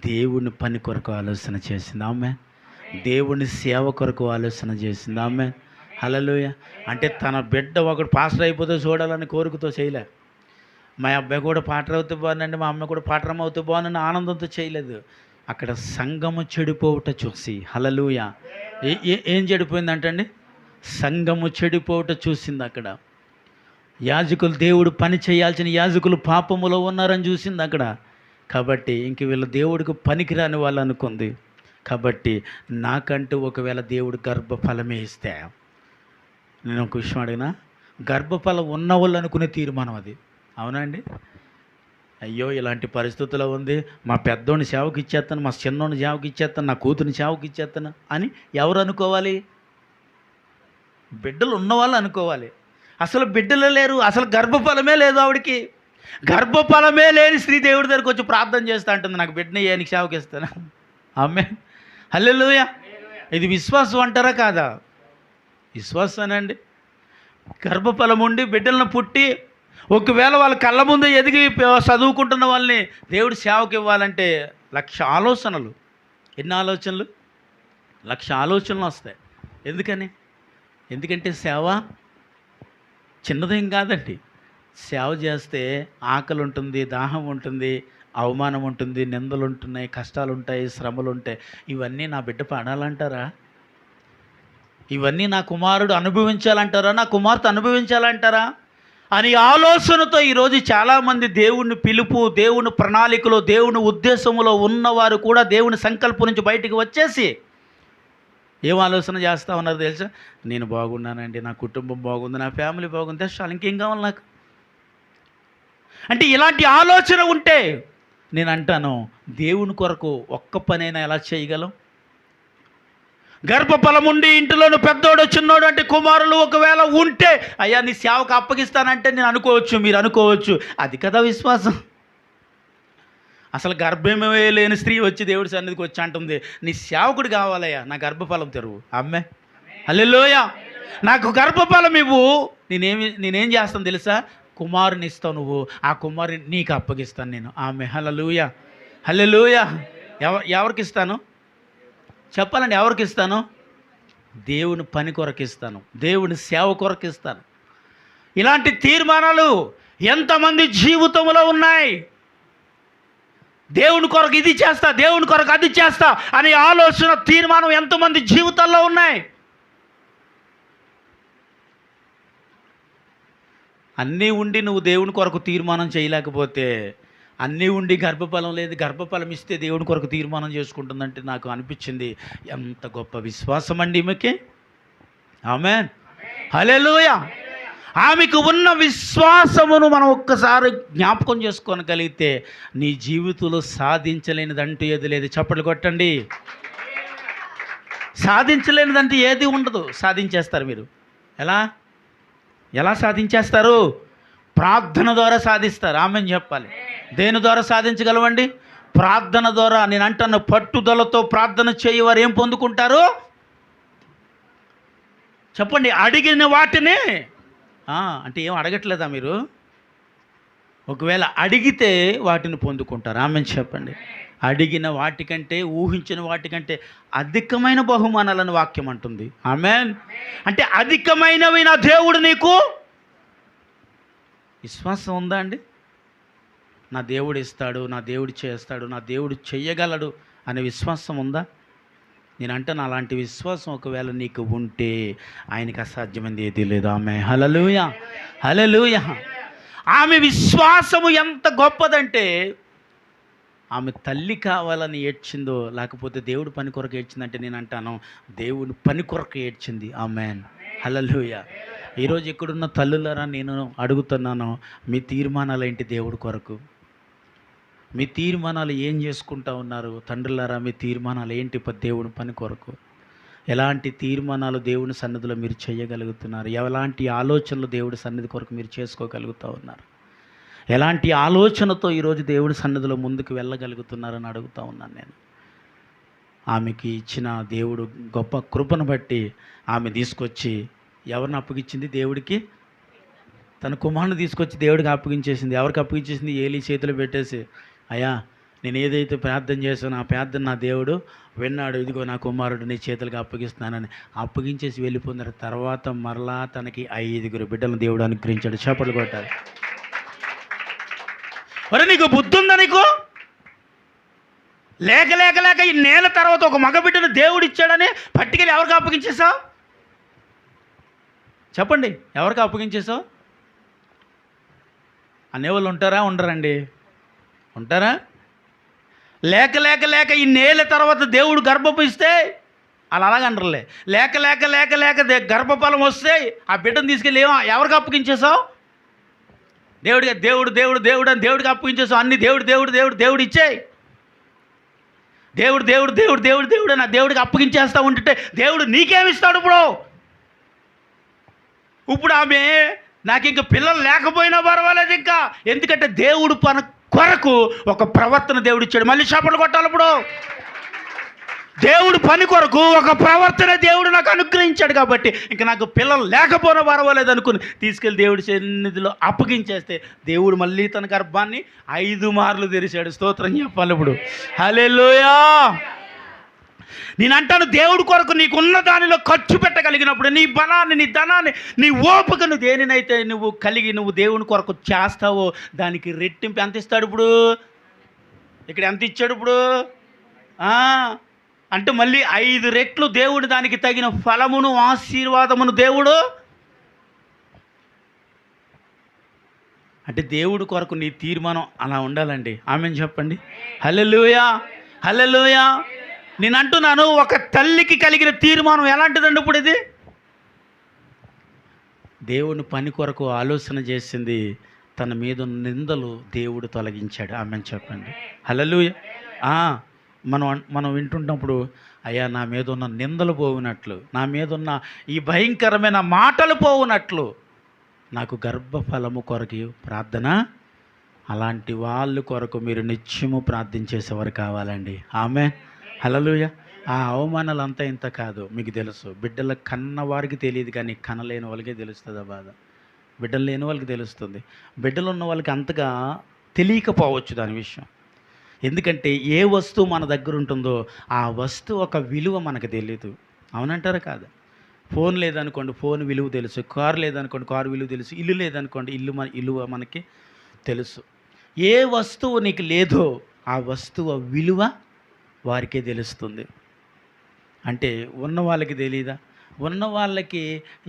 దేవుని పని కొరకు ఆలోచన చేసింది. ఆమె దేవుని సేవ కొరకు ఆలోచన చేసింది. ఆమె హల్లెలూయా. అంటే తన బిడ్డ ఒకడు పాస్టర్ అయిపోతే చూడాలని కోరికతో చేయలే. మా అబ్బాయి కూడా పాటర్ అవుతూ బాగుందండి, మా అమ్మాయి కూడా పాటరం అవుతూ బాగుందని ఆనందంతో చేయలేదు. అక్కడ సంఘము చెడిపోవుట చూసి, హల్లెలూయా, ఏం చెడిపోయిందంటండి? సంఘము చెడిపోవుట చూసింది. అక్కడ యాజకులు, దేవుడు పని చేయాల్సిన యాజకులు పాపములో ఉన్నారని చూసింది అక్కడ. కాబట్టి ఇంక వీళ్ళు దేవుడికి పనికిరాని వాళ్ళు అనుకుంది. కాబట్టి నాకంటూ ఒకవేళ దేవుడు గర్భఫలమే ఇస్తే, నేను ఒక విషయం అడిగినా, గర్భఫలం ఉన్నవాళ్ళు అనుకునే తీర్మానం అది. అవునా అండి? అయ్యో ఇలాంటి పరిస్థితుల్లో ఉంది, మా పెద్దోని సేవకి ఇచ్చేస్తాను, మా చిన్నోని సేవకి ఇచ్చేస్తాను, నా కూతురిని సేవకి ఇచ్చేస్తాను అని ఎవరు అనుకోవాలి? బిడ్డలు ఉన్నవాళ్ళు అనుకోవాలి. అసలు బిడ్డలు లేరు, అసలు గర్భఫలమే లేదు ఆవిడికి. గర్భఫలమే లేని స్త్రీ దేవుడి దగ్గరికి వచ్చి ప్రార్థన చేస్తూ ఉంటుంది, నాకు బిడ్డని నీకు సేవకి ఇస్తాను. Amen hallelujah. ఇది విశ్వాసం అంటారా కాదా? విశ్వాసానండి. గర్భఫలం ఉండి బిడ్డలను పుట్టి ఒకవేళ వాళ్ళ కళ్ళ ముందు ఎదిగి చదువుకుంటున్న వాళ్ళని దేవుడు సేవకి ఇవ్వాలంటే 1,00,000 ఆలోచనలు. ఎన్ని ఆలోచనలు? 1,00,000 ఆలోచనలు వస్తాయి. ఎందుకంటే సేవ చిన్నదేం కాదండి. సేవ చేస్తే ఆకలి ఉంటుంది, దాహం ఉంటుంది, అవమానం ఉంటుంది, నిందలు ఉంటున్నాయి, కష్టాలు ఉంటాయి, శ్రమలు ఉంటాయి. ఇవన్నీ నా బిడ్డ పడాలంటారా? ఇవన్నీ నా కుమారుడు అనుభవించాలంటారా? నా కుమార్తె అనుభవించాలంటారా అని ఆలోచనతో ఈరోజు చాలామంది దేవుని పిలుపు, దేవుని ప్రణాళికలో, దేవుని ఉద్దేశంలో ఉన్నవారు కూడా దేవుని సంకల్పం నుంచి బయటికి వచ్చేసి ఏం ఆలోచన చేస్తూ ఉన్నారు తెలుసా? నేను బాగున్నానండి, నా కుటుంబం బాగుంది, నా ఫ్యామిలీ బాగుంది, చాలు, ఇంకేం కావాలి నాకు అంటే ఇలాంటి ఆలోచన ఉంటే నేను అంటాను, దేవుని కొరకు ఒక్క పనైనా ఎలా చేయగలం? గర్భఫలం ఉండి ఇంటిలోను పెద్దోడు చిన్నోడు అంటే కుమారులు ఒకవేళ ఉంటే అయ్యా నీ సేవకు అప్పగిస్తానంటే నేను అనుకోవచ్చు, మీరు అనుకోవచ్చు, అది కదా విశ్వాసం. అసలు గర్భమే లేని స్త్రీ వచ్చి దేవుడి సన్నిధికి వచ్చి అంటుంది, నీ సేవకుడు కావాలయ్యా, నా గర్భఫలం తెరువు. అమ్మే హల్లెలూయా. నాకు గర్భఫలం ఇవ్వు, నేనేం చేస్తాను తెలుసా? కుమారుని ఇస్తావు నువ్వు, ఆ కుమారుని నీకు అప్పగిస్తాను నేను. ఆమె హల్లెలూయా. హల్లెలూయా. ఎవరికి ఇస్తాను చెప్పాలండి? ఎవరికి ఇస్తాను? దేవుని పని కొరకు ఇస్తాను, దేవుని సేవ కొరకు ఇస్తాను. ఇలాంటి తీర్మానాలు ఎంతమంది జీవితంలో ఉన్నాయి? దేవుని కొరకు ఇది చేస్తా, దేవుని కొరకు అది చేస్తా అనే ఆలోచన, తీర్మానం ఎంతమంది జీవితాల్లో ఉన్నాయి? అన్నీ ఉండి నువ్వు దేవుని కొరకు తీర్మానం చేయలేకపోతే, అన్నీ ఉండి గర్భఫలం లేదు, గర్భఫలం ఇస్తే దేవుని కొరకు తీర్మానం చేసుకుంటుందంటే నాకు అనిపించింది ఎంత గొప్ప విశ్వాసం అండి ఈమెకి. ఆమేన్ హల్లెలూయా. ఆమెకు ఉన్న విశ్వాసమును మనం ఒక్కసారి జ్ఞాపకం చేసుకోగలిగితే నీ జీవితంలో సాధించలేనిదంటూ ఏది లేదు. చప్పట్లు కొట్టండి. సాధించలేనిదంటూ ఏది ఉండదు, సాధించేస్తారు మీరు. ఎలా ఎలా సాధించేస్తారు? ప్రార్థన ద్వారా సాధిస్తారు. ఆమెను చెప్పాలి. దేని ద్వారా సాధించగలవండి? ప్రార్థన ద్వారా. నేను అంటాను, పట్టుదలతో ప్రార్థన చేయవారు ఏం పొందుకుంటారు చెప్పండి? అడిగిన వాటిని. అంటే ఏం అడగట్లేదా మీరు? ఒకవేళ అడిగితే వాటిని పొందుకుంటారు. ఆమెను చెప్పండి. అడిగిన వాటికంటే, ఊహించిన వాటికంటే అధికమైన బహుమానాలను వాక్యం అంటుంది. ఆమెన్. అంటే అధికమైనవి నా దేవుడు నీకు. విశ్వాసం ఉందా అండి? నా దేవుడు ఇస్తాడు, నా దేవుడు చేస్తాడు, నా దేవుడు చెయ్యగలడు అనే విశ్వాసం ఉందా? నేనంటాను, అలాంటి విశ్వాసం ఒకవేళ నీకు ఉంటే ఆయనకి అసాధ్యమైంది ఏదీ లేదు. ఆమె హల్లెలూయా, హల్లెలూయా. ఆమె విశ్వాసము ఎంత గొప్పదంటే, ఆమె తల్లి కావాలని ఏడ్చిందో, లేకపోతే దేవుడు పని కొరకు ఏడ్చిందంటే నేను అంటాను, దేవుని పని కొరకు ఏడ్చింది. ఆమెన్, హల్లెలూయా. ఈరోజు ఎక్కడున్న తల్లులారా నేను అడుగుతున్నాను, మీ తీర్మానాలు ఏంటి దేవుడి కొరకు? మీ తీర్మానాలు ఏం చేసుకుంటా ఉన్నారు? తండ్రులారా, మీ తీర్మానాలు ఏంటి దేవుని పని కొరకు? ఎలాంటి తీర్మానాలు దేవుని సన్నిధిలో మీరు చేయగలుగుతున్నారు? ఎలాంటి ఆలోచనలు దేవుడి సన్నిధి కొరకు మీరు చేసుకోగలుగుతూ ఉన్నారు? ఎలాంటి ఆలోచనతో ఈరోజు దేవుడి సన్నిధిలో ముందుకు వెళ్ళగలుగుతున్నారని అడుగుతూ ఉన్నాను నేను. ఆమెకి ఇచ్చిన దేవుడు గొప్ప కృపను బట్టి ఆమె తీసుకొచ్చి ఎవరిని అప్పగించింది? దేవుడికి. తన కుమారుని తీసుకొచ్చి దేవుడికి అప్పగించేసింది. ఎవరికి అప్పగించేసింది? ఏలీ చేతిలో పెట్టేసి, అయ్యా నేను ఏదైతే ప్రార్థన చేశానో ఆ ప్రార్థన నా దేవుడు విన్నాడు, ఇదిగో నా కుమారుడు నీ చేతులకు అప్పగిస్తున్నానని అప్పగించేసి వెళ్ళిపోయిన తర్వాత మరలా తనకి 5 బిడ్డలను దేవుడు అనుగ్రహించాడు. చేపలు కొట్టాలి. మరి నీకు బుద్ధి ఉందా? నీకు లేక లేక లేక ఈ నేల తర్వాత ఒక మగబిడ్డను దేవుడు ఇచ్చాడని పట్టుకెళ్ళి ఎవరికి అప్పగించేసావు? చెప్పండి, ఎవరికి అప్పగించేసావు? అనేవాళ్ళు ఉంటారా? ఉండరండి? ఉంటారా? లేక లేక లేక ఈ నేల తర్వాత దేవుడు గర్భపు ఇస్తే అలా అలాగంటారులే. లేక లేక లేక లేక గర్భఫలం వస్తే ఆ బిడ్డను తీసుకెళ్ళి ఎవరికి అప్పగించేసావు? దేవుడిగా దేవుడు దేవుడు దేవుడు అని దేవుడికి అప్పగించేసావు. అన్ని దేవుడు దేవుడు దేవుడు దేవుడు ఇచ్చేయి. దేవుడు దేవుడు దేవుడు దేవుడు దేవుడు అని దేవుడికి అప్పగించేస్తా ఉంటుంటే దేవుడు నీకేమిస్తాడు? ఇప్పుడు ఆమె నాకు ఇంక పిల్లలు లేకపోయినా పర్వాలేదు ఇంకా, ఎందుకంటే దేవుడు పని కొరకు ఒక ప్రవర్తన దేవుడు ఇచ్చాడు. మళ్ళీ చప్పట్లు కొట్టాలి. ఇప్పుడు దేవుడు పని కొరకు ఒక ప్రవర్తన దేవుడు నాకు అనుగ్రహించాడు కాబట్టి ఇంక నాకు పిల్లలు లేకపోయినా పర్వాలేదు అనుకుని తీసుకెళ్ళి దేవుడి సన్నిధిలో అప్పగించేస్తే దేవుడు మళ్ళీ తన గర్భాన్ని 5 మార్లు తెరిచాడు. స్తోత్రం చెప్పాలి. ఇప్పుడు హల్లెలూయా. నేను అంటాను, దేవుడి కొరకు నీకున్న దానిలో ఖర్చు పెట్టగలిగినప్పుడు నీ బలాన్ని, నీ ధనాన్ని, నీ ఓపికను దేనినైతే నువ్వు కలిగి నువ్వు దేవుని కొరకు చేస్తావో దానికి రెట్టింపు ఎంత ఇస్తాడు? ఇప్పుడు ఇక్కడ ఎంత ఇచ్చాడు? ఇప్పుడు అంటే మళ్ళీ 5 రెట్లు దేవుడు దానికి తగిన ఫలమును, ఆశీర్వాదమును దేవుడు. అంటే దేవుడి కొరకు నీ తీర్మానం అలా ఉండాలండి. ఆమెను చెప్పండి. హల్లెలూయా, హల్లెలూయా. నేను అంటున్నాను, ఒక తల్లికి కలిగిన తీర్మానం ఎలాంటిదండి? ఇప్పుడు ఇది దేవుని పని కొరకు ఆలోచన చేసింది. తన మీద నిందలు దేవుడు తొలగించాడు. ఆమెను చెప్పండి. హల్లెలూయా. మనం వింటున్నప్పుడు అయ్యా నా మీద ఉన్న నిందలు పోవునట్లు, నా మీద ఉన్న ఈ భయంకరమైన మాటలు పోవునట్లు నాకు గర్భఫలము కొరకు ప్రార్థన. అలాంటి వాళ్ళ కొరకు మీరు నిత్యము ప్రార్థించేసేవారు కావాలండి. ఆమె హల్లెలూయా. ఆ అవమానాలు అంతా ఇంత కాదు, మీకు తెలుసు. బిడ్డల కన్న వారికి తెలియదు, కానీ కనలేని వాళ్ళకే తెలుస్తుంది ఆ బాధ. బిడ్డలు లేని వాళ్ళకి తెలుస్తుంది. బిడ్డలు ఉన్న వాళ్ళకి అంతగా తెలియకపోవచ్చు దాని విషయం. ఎందుకంటే ఏ వస్తువు మన దగ్గర ఉంటుందో ఆ వస్తువు ఒక విలువ మనకు తెలియదు. అవునంటారా? కాదు. ఫోన్ లేదనుకోండి, ఫోన్ విలువ తెలుసు. కారు లేదనుకోండి, కారు విలువ తెలుసు. ఇల్లు లేదనుకోండి, ఇల్లు మనకి తెలుసు. ఏ వస్తువు నీకు లేదో ఆ వస్తువు విలువ వారికే తెలుస్తుంది. అంటే ఉన్న వాళ్ళకి తెలియదా? ఉన్న వాళ్ళకి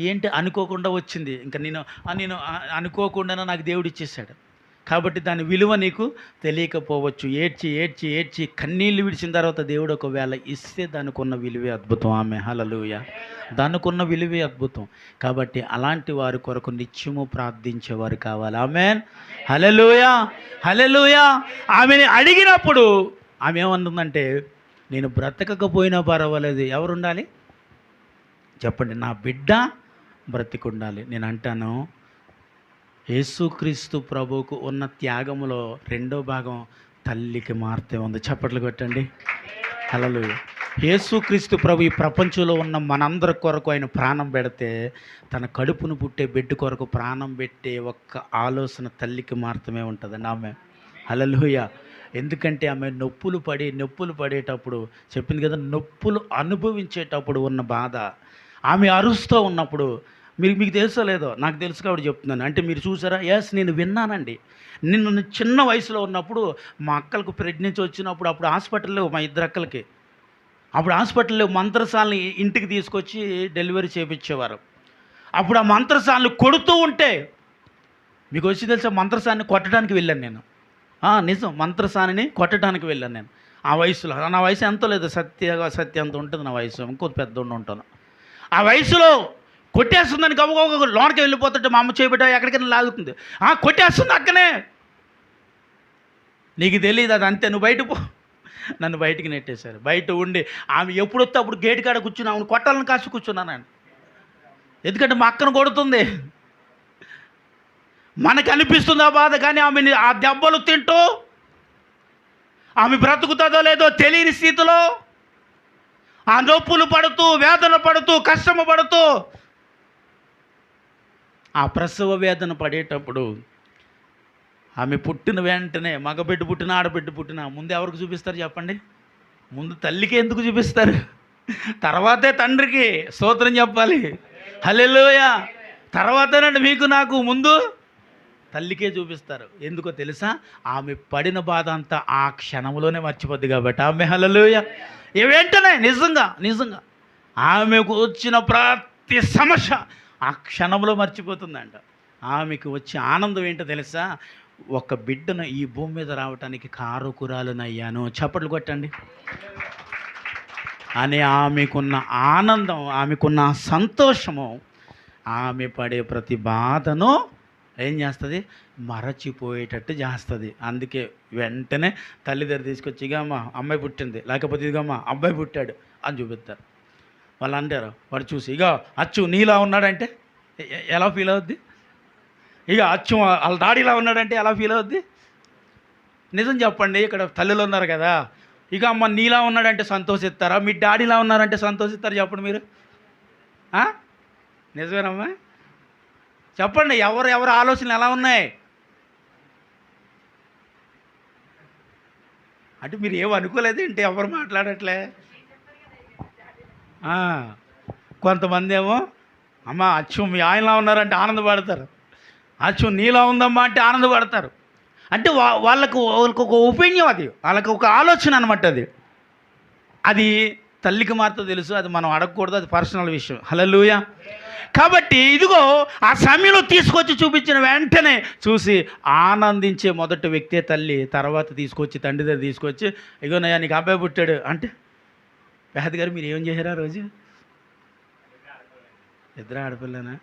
ఏంటి అనుకోకుండా వచ్చింది, ఇంకా నేను అనుకోకుండా నాకు దేవుడు ఇచ్చేసాడు కాబట్టి దాని విలువ నీకు తెలియకపోవచ్చు. ఏడ్చి ఏడ్చి ఏడ్చి కన్నీళ్ళు విడిచిన తర్వాత దేవుడు ఒకవేళ ఇస్తే దానికి ఉన్న విలువే అద్భుతం. ఆమె హల్లెలూయా. దానికి ఉన్న విలువే అద్భుతం. కాబట్టి అలాంటి వారి కొరకు నిత్యము ప్రార్థించేవారు కావాలి. ఆమెన్, హల్లెలూయా, హల్లెలూయా. ఆమెని అడిగినప్పుడు ఆమె ఏమంటుందంటే, నేను బ్రతకకపోయినా పర్వాలేదు, ఎవరు ఉండాలి చెప్పండి? నా బిడ్డ బ్రతికుండాలి. నేను అంటాను, యేసుక్రీస్తు ప్రభువుకు ఉన్న త్యాగములో రెండో భాగం తల్లికి మాత్రమే ఉంది. చప్పట్లు కొట్టండి. హల్లెలూయా. యేసుక్రీస్తు ప్రభు ఈ ప్రపంచంలో ఉన్న మనందరి కొరకు ఆయన ప్రాణం పెడితే, తన కడుపును పుట్టే బిడ్డ కొరకు ప్రాణం పెట్టే ఒక్క ఆలోచన తల్లికి మాత్రమే ఉంటుందండి. ఆమె హల్లెలూయా. ఎందుకంటే ఆమె నొప్పులు పడేటప్పుడు చెప్పింది కదా, నొప్పులు అనుభవించేటప్పుడు ఉన్న బాధ, ఆమె అరుస్తూ ఉన్నప్పుడు, మీకు తెలుసో లేదో, నాకు తెలుసు కాబట్టి చెప్తున్నాను. అంటే మీరు చూసారా? ఎస్, నేను విన్నానండి. నిన్ను చిన్న వయసులో ఉన్నప్పుడు మా అక్కలకు ప్రెగ్నెన్సీ వచ్చినప్పుడు, అప్పుడు హాస్పిటల్లో మా ఇద్దరు అక్కలకి, అప్పుడు హాస్పిటల్లో మంత్రసాలని ఇంటికి తీసుకొచ్చి డెలివరీ చేయించేవారు. అప్పుడు ఆ మంత్రసాలను కొడుతూ ఉంటే, మీకు వచ్చి తెలుసా, మంత్రసాన్ని కొట్టడానికి వెళ్ళాను నేను. నిజం, మంత్రసానిని కొట్టడానికి వెళ్ళాను నేను ఆ వయసులో. నా వయసు ఎంతో లేదు, సత్య అంత ఉంటుంది నా వయసు, ఇంకో పెద్ద ఉంటాను. ఆ వయసులో కొట్టేస్తుందని గబగబ లోనకి వెళ్ళిపోతుంటే మా అమ్మ చేయబెట్ట ఎక్కడికైనా లాగుతుంది. కొట్టేస్తుంది అక్కనే. నీకు తెలియదు అది, అంతే, నువ్వు బయట పో. నన్ను బయటికి నెట్టేశారు. బయట ఉండి ఆమె ఎప్పుడొస్తే అప్పుడు గేటు కాడ కూర్చుని ఆమెను కొట్టాలని కాసి కూర్చున్నాను. ఎందుకంటే మా అక్కను కొడుతుంది. మనకు అనిపిస్తుంది ఆ బాధ, కానీ ఆమెని ఆ దెబ్బలు తింటూ ఆమె బ్రతుకుతుందో లేదో తెలియని స్థితిలో ఆ నొప్పులు పడుతూ, వేదన పడుతూ, కష్టము పడుతూ, ఆ ప్రసవ వేదన పడేటప్పుడు ఆమె పుట్టిన వెంటనే, మగబిడ్డ పుట్టిన ఆడబిడ్డ పుట్టిన ముందు ఎవరికి చూపిస్తారు చెప్పండి? ముందు తల్లికి ఎందుకు చూపిస్తారు? తర్వాతే తండ్రికి స్తోత్రం చెప్పాలి. హల్లెలూయా. తర్వాతేనండి మీకు నాకు, ముందు తల్లికే చూపిస్తారు. ఎందుకో తెలుసా? ఆమె పడిన బాధ అంతా ఆ క్షణంలోనే మర్చిపోద్ది కాబట్టి. ఆమె హల్లెలూయా. వెంటనే నిజంగా ఆమెకు వచ్చిన ప్రతి సమస్య ఆ క్షణంలో మర్చిపోతుందంట. ఆమెకు వచ్చే ఆనందం ఏంటో తెలుసా? ఒక బిడ్డను ఈ భూమి మీద రావటానికి కారుకురాలునయ్యాను. చప్పట్లు కొట్టండి అని ఆమెకున్న ఆనందం, ఆమెకున్న సంతోషము, ఆమె పడే ప్రతి బాధను ఏం చేస్తుంది? మరచిపోయేటట్టు చేస్తుంది. అందుకే వెంటనే తల్లి దగ్గర తీసుకొచ్చి, ఇక అమ్మ అమ్మాయి పుట్టింది, లేకపోతే ఇదిగమ్మా అబ్బాయి పుట్టాడు అని చూపిస్తారు. వాళ్ళు అంటారు, వాడు చూసి, ఇక అచ్చు నీలా ఉన్నాడంటే ఎలా ఫీల్ అవుద్ది? ఇక అచ్చు వాళ్ళ డాడీలా ఉన్నాడంటే ఎలా ఫీల్ అవుద్ది? నిజం చెప్పండి, ఇక్కడ తల్లిలో ఉన్నారు కదా, ఇక అమ్మ నీలా ఉన్నాడంటే సంతోషిస్తారా? మీ డాడీలా ఉన్నారంటే సంతోషిస్తారా? చెప్పండి మీరు. నిజమేనమ్మా? చెప్పండి, ఎవరు ఆలోచనలు ఎలా ఉన్నాయి? అంటే మీరు ఏం అనుకోలేదేంటి? ఎవరు మాట్లాడట్లే? కొంతమంది ఏమో, అమ్మ అచ్చు మీ ఆయనలా ఉన్నారంటే ఆనందపడతారు, అచ్చు నీలా ఉందమ్మా అంటే ఆనందపడతారు. అంటే వాళ్ళకు ఒక ఒపీనియన్, అది వాళ్ళకి ఒక ఆలోచన అనమాట. అది తల్లికి మాత్రం తెలుసు, అది మనం అడగకూడదు, అది పర్సనల్ విషయం. హల్లెలూయా. కాబట్టి ఇదిగో ఆ సమయంలో తీసుకొచ్చి చూపించిన వెంటనే చూసి ఆనందించే మొదటి వ్యక్తే తల్లి. తర్వాత తీసుకొచ్చి తండ్రి దగ్గర తీసుకొచ్చి, ఇగో నయ్యా నీకు అబ్బాయి పుట్టాడు అంటే, పేదగారు గారు మీరు ఏం చేశారు ఆ రోజు? ఇద్దరు ఆడపిల్లనా?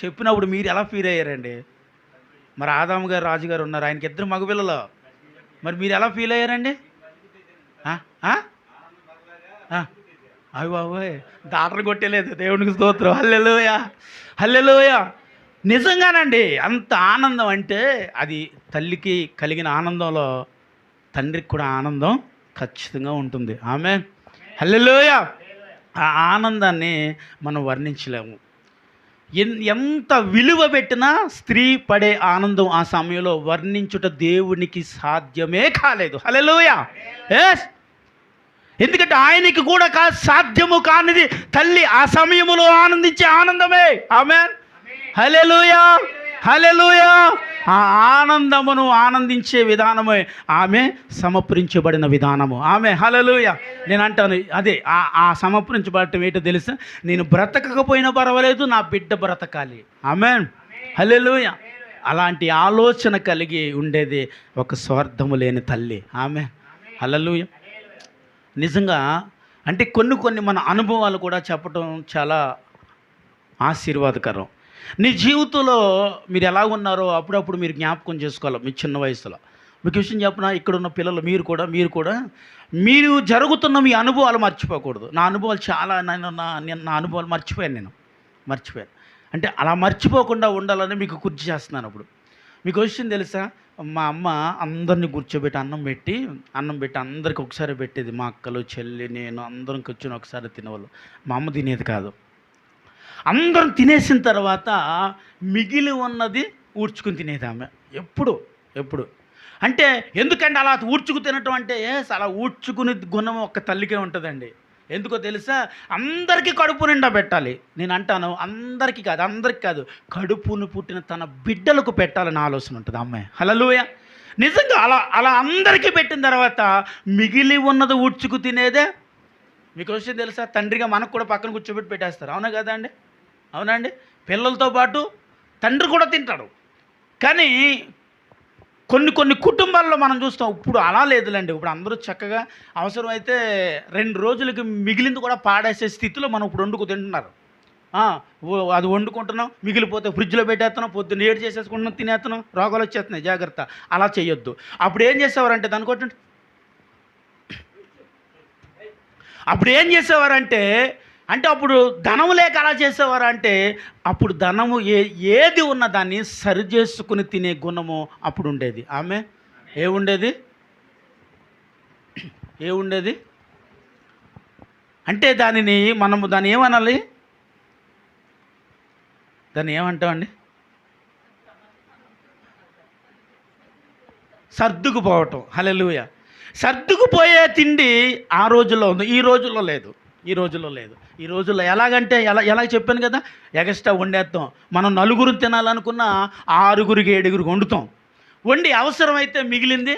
చెప్పినప్పుడు మీరు ఎలా ఫీల్ అయ్యారండి? మరి ఆదాము గారు, రాజుగారు ఉన్నారు, ఆయనకి ఇద్దరు మగపిల్లలు, మరి మీరు ఎలా ఫీల్ అయ్యారండి? అవి బాబోయ్, దాటలు కొట్టేలేదు. దేవునికి స్తోత్రం. హల్లెలూయా, హల్లెలూయా. నిజంగానండి, అంత ఆనందం అంటే అది తల్లికి కలిగిన ఆనందంలో తండ్రికి కూడా ఆనందం ఖచ్చితంగా ఉంటుంది. ఆమేన్, హల్లెలూయా. ఆ ఆనందాన్ని మనం వర్ణించలేము. ఎంత విలువ పెట్టినా స్త్రీ పడే ఆనందం ఆ సమయంలో వర్ణించుట దేవునికి సాధ్యమే కాలేదు. హల్లెలూయా. ఎస్, ఎందుకంటే ఆయనకి కూడా సాధ్యము కానిది తల్లి ఆ సమయములో ఆనందించే ఆనందమే. ఆమేన్, హల్లెలూయా, హల్లెలూయా. ఆ ఆనందమును ఆనందించే విధానమే ఆమె సమర్పించబడిన విధానము. ఆమె హల్లెలూయా. నేను అంటాను అదే, ఆ సమర్పించబడటం ఏంటో తెలుసా? నేను బ్రతకకపోయినా పర్వాలేదు, నా బిడ్డ బ్రతకాలి. ఆమేన్, హల్లెలూయా. అలాంటి ఆలోచన కలిగి ఉండేది ఒక స్వార్థము లేని తల్లి. ఆమెన్, హల్లెలూయా. నిజంగా అంటే కొన్ని మన అనుభవాలు కూడా చెప్పడం చాలా ఆశీర్వాదకరం. నీ జీవితంలో మీరు ఎలా ఉన్నారో అప్పుడప్పుడు మీరు జ్ఞాపకం చేసుకోవాలి. మీ చిన్న వయసులో మీకు విషయం చెప్పిన, ఇక్కడున్న పిల్లలు మీరు కూడా మీరు జరుగుతున్న మీ అనుభవాలు మర్చిపోకూడదు. నా అనుభవాలు చాలా, నా అనుభవాలు మర్చిపోయాను. అంటే అలా మర్చిపోకుండా ఉండాలని మీకు గుర్తు చేస్తున్నాను. అప్పుడు మీకు విషయం తెలుసా, మా అమ్మ అందరిని కూర్చోబెట్టి అన్నం పెట్టి అందరికి ఒకసారి పెట్టేది. మా అక్కలు, చెల్లి, నేను అందరం కూర్చొని ఒకసారి తినేవాళ్ళు. మా అమ్మ తినేది కాదు. అందరం తినేసిన తర్వాత మిగిలి ఉన్నది ఊడ్చుకుని తినేది ఆమె. ఎప్పుడు ఎప్పుడు అంటే ఎందుకంటే అలా ఊడ్చుకు తినటం అంటే అలా ఊడ్చుకుని గుణం ఒక్క తల్లికే ఉంటుందండి. ఎందుకో తెలుసా, అందరికీ కడుపు నిండా పెట్టాలి. నేను అంటాను అందరికీ కాదు, కడుపును పుట్టిన తన బిడ్డలకు పెట్టాలని ఆలోచన ఉంటుంది అమ్మాయి. హల్లెలూయా. నిజంగా అలా అలా అందరికీ పెట్టిన తర్వాత మిగిలి ఉన్నది ఊడ్చుకు తినేదే. మీకు విషయం తెలుసా, తండ్రిగా మనకు కూడా పక్కన కూర్చోబెట్టి పెట్టేస్తారు. అవునా కదా అండి? అవునండి. పిల్లలతో పాటు తండ్రి కూడా తింటాడు. కానీ కొన్ని కుటుంబాల్లో మనం చూస్తాం. ఇప్పుడు అలా లేదులేండి. ఇప్పుడు అందరూ చక్కగా అవసరమైతే 2 రోజులకి మిగిలింది కూడా పాడేసే స్థితిలో మనం ఇప్పుడు వండుకు తింటున్నారు. అది వండుకుంటున్నాం, మిగిలిపోతే ఫ్రిడ్జ్లో పెట్టేస్తున్నాం, పొద్దున్న ఏడు చేసేసుకుంటున్నాం, తినేస్తున్నాం, రోగాలు వచ్చేస్తున్నాయి. జాగ్రత్త, అలా చేయొద్దు. అప్పుడు ఏం చేసేవారంటే అప్పుడు ధనము లేక అలా చేసేవారంటే అప్పుడు ధనము ఏది ఉన్న దాన్ని సరి చేసుకుని తినే గుణము అప్పుడు ఉండేది. ఆమె ఏముండేది అంటే దాన్ని ఏమనాలి, దాన్ని ఏమంటామండి? సర్దుకుపోవటం. హల్లెలూయా. సర్దుకుపోయే తిండి ఆ రోజుల్లో ఉంది, ఈ రోజుల్లో లేదు. ఈ రోజుల్లో ఎలాగంటే ఎలా చెప్పాను కదా, ఎగస్ట్రా వండేస్తాం. మనం నలుగురు తినాలనుకున్న 6గురికి 7గురికి వండి అవసరమైతే మిగిలింది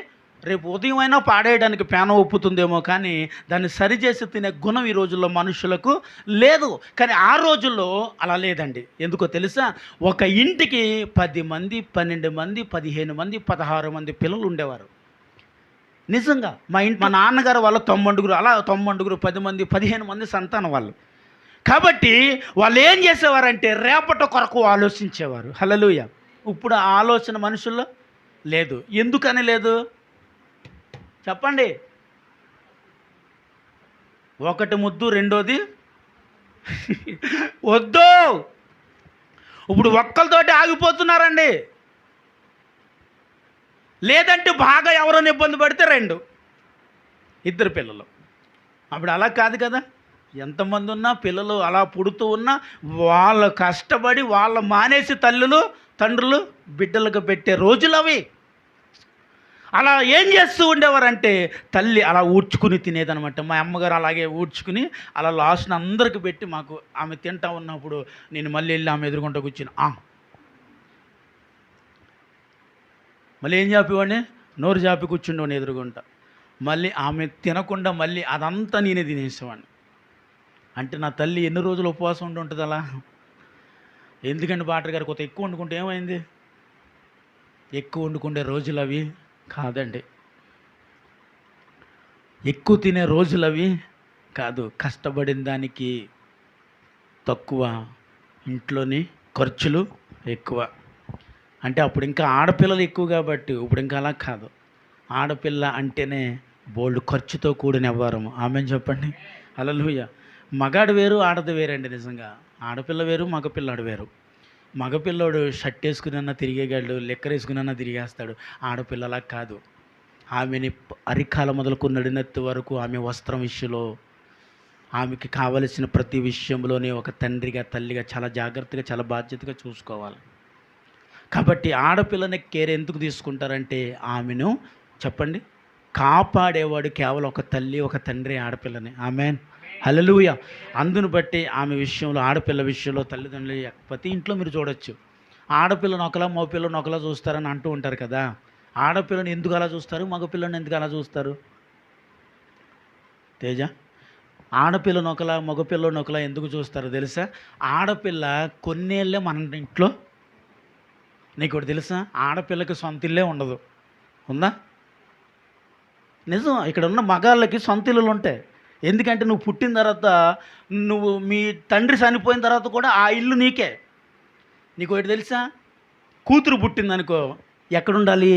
రేపు ఉదయం అయినా పాడేయడానికి పేన ఒప్పుతుందేమో, కానీ దాన్ని సరిచేసి తినే గుణం ఈ రోజుల్లో మనుషులకు లేదు. కానీ ఆ రోజుల్లో అలా లేదండి. ఎందుకో తెలుసా, ఒక ఇంటికి 10 మంది, 12 మంది, 15 మంది, 16 మంది పిల్లలు ఉండేవారు. నిజంగా మా నాన్నగారు వాళ్ళు 90 అలా 90 10 మంది 15 మంది సంతానం వాళ్ళు. కాబట్టి వాళ్ళు ఏం చేసేవారంటే రేపటి కొరకు ఆలోచించేవారు. హల్లెలూయా. ఇప్పుడు ఆ ఆలోచన మనుషుల్లో లేదు. ఎందుకని లేదు చెప్పండి? ఒకటి ముద్దు, రెండోది వద్దు. ఇప్పుడు ఒక్కరితోటి ఆగిపోతున్నారండి. లేదంటే బాగా ఎవరైనా ఇబ్బంది పడితే 2 పిల్లలు. అప్పుడు అలా కాదు కదా. ఎంతమంది ఉన్నా పిల్లలు అలా పుడుతూ ఉన్నా వాళ్ళు కష్టపడి వాళ్ళ మానేసి తండ్రులు బిడ్డలకు పెట్టే రోజులు అవి. అలా ఏం చేస్తూ ఉండేవారంటే తల్లి అలా ఊడ్చుకుని తినేదనమాట. మా అమ్మగారు అలాగే ఊడ్చుకుని అలా లాస్ట్ని అందరికి పెట్టి మాకు ఆమె తింటా ఉన్నప్పుడు నేను మళ్ళీ వెళ్ళి ఆమె ఎదురుకుంటూ కూర్చుని మళ్ళీ ఏం చెప్పేవాడిని, నోరు జాపి కూర్చుండేవాడిని ఎదురుగుంటా. మళ్ళీ ఆమె తినకుండా మళ్ళీ అదంతా నేనే తినేసేవాడిని. అంటే నా తల్లి ఎన్ని రోజులు ఉపవాసం ఉంటుంది అలా? ఎందుకంటే బాటర్ గారు కొంత ఎక్కువ వండుకుంటే ఏమైంది? ఎక్కువ వండుకుంటే రోజులు అవి కాదండి. ఎక్కువ తినే రోజులు అవి కాదు. కష్టపడిన దానికి తక్కువ, ఇంట్లోని ఖర్చులు ఎక్కువ. అంటే అప్పుడు ఇంకా ఆడపిల్లలు ఎక్కువ కాబట్టి ఇప్పుడు ఇంకా అలా కాదు. ఆడపిల్ల అంటేనే బోల్డ్ ఖర్చుతో కూడిన వ్యవహారము. ఆమెను చెప్పండి. హల్లెలూయా. మగాడు వేరు, ఆడది వేరండి. నిజంగా ఆడపిల్ల వేరు, మగపిల్లాడు వేరు. మగపిల్లాడు షర్ట్ వేసుకునన్నా తిరిగేగాడు, లెక్కర్ వేసుకునన్నా తిరిగేస్తాడు. ఆడపిల్లలా కాదు. ఆమెని అరికాల మొదలుకు నడినెత్తి వరకు ఆమె వస్త్రం విషయంలో, ఆమెకి కావలసిన ప్రతి విషయంలోనే ఒక తండ్రిగా తల్లిగా చాలా జాగ్రత్తగా చాలా బాధ్యతగా చూసుకోవాలి. కాబట్టి ఆడపిల్లని కేర్ ఎందుకు తీసుకుంటారంటే ఆమెను చెప్పండి కాపాడేవాడు కేవలం ఒక తల్లి ఒక తండ్రి ఆడపిల్లని. ఆమెన్. హల్లెలూయా. అందును బట్టి ఆమె విషయంలో, ఆడపిల్ల విషయంలో తల్లిదండ్రులు ప్రతి ఇంట్లో మీరు చూడొచ్చు, ఆడపిల్లను ఒకలా మగపిల్లను ఒకలా చూస్తారని అంటూ ఉంటారు కదా. ఆడపిల్లని ఎందుకు అలా చూస్తారు, మగపిల్లని ఎందుకు అలా చూస్తారు? తేజ, ఆడపిల్లను ఒకలా మగపిల్లని ఒకలా ఎందుకు చూస్తారో తెలుసా? ఆడపిల్ల కొన్నేళ్ళే మన ఇంట్లో. నీకు ఒకటి తెలుసా, ఆడపిల్లకి సొంత ఇల్లే ఉండదు. ఉందా? నిజం. ఇక్కడ ఉన్న మగాళ్ళకి సొంత ఇల్లులు ఉంటాయి. ఎందుకంటే నువ్వు పుట్టిన తర్వాత, నువ్వు మీ తండ్రి చనిపోయిన తర్వాత కూడా ఆ ఇల్లు నీకే. నీకు ఒకటి తెలుసా, కూతురు పుట్టిందనుకో ఎక్కడుండాలి?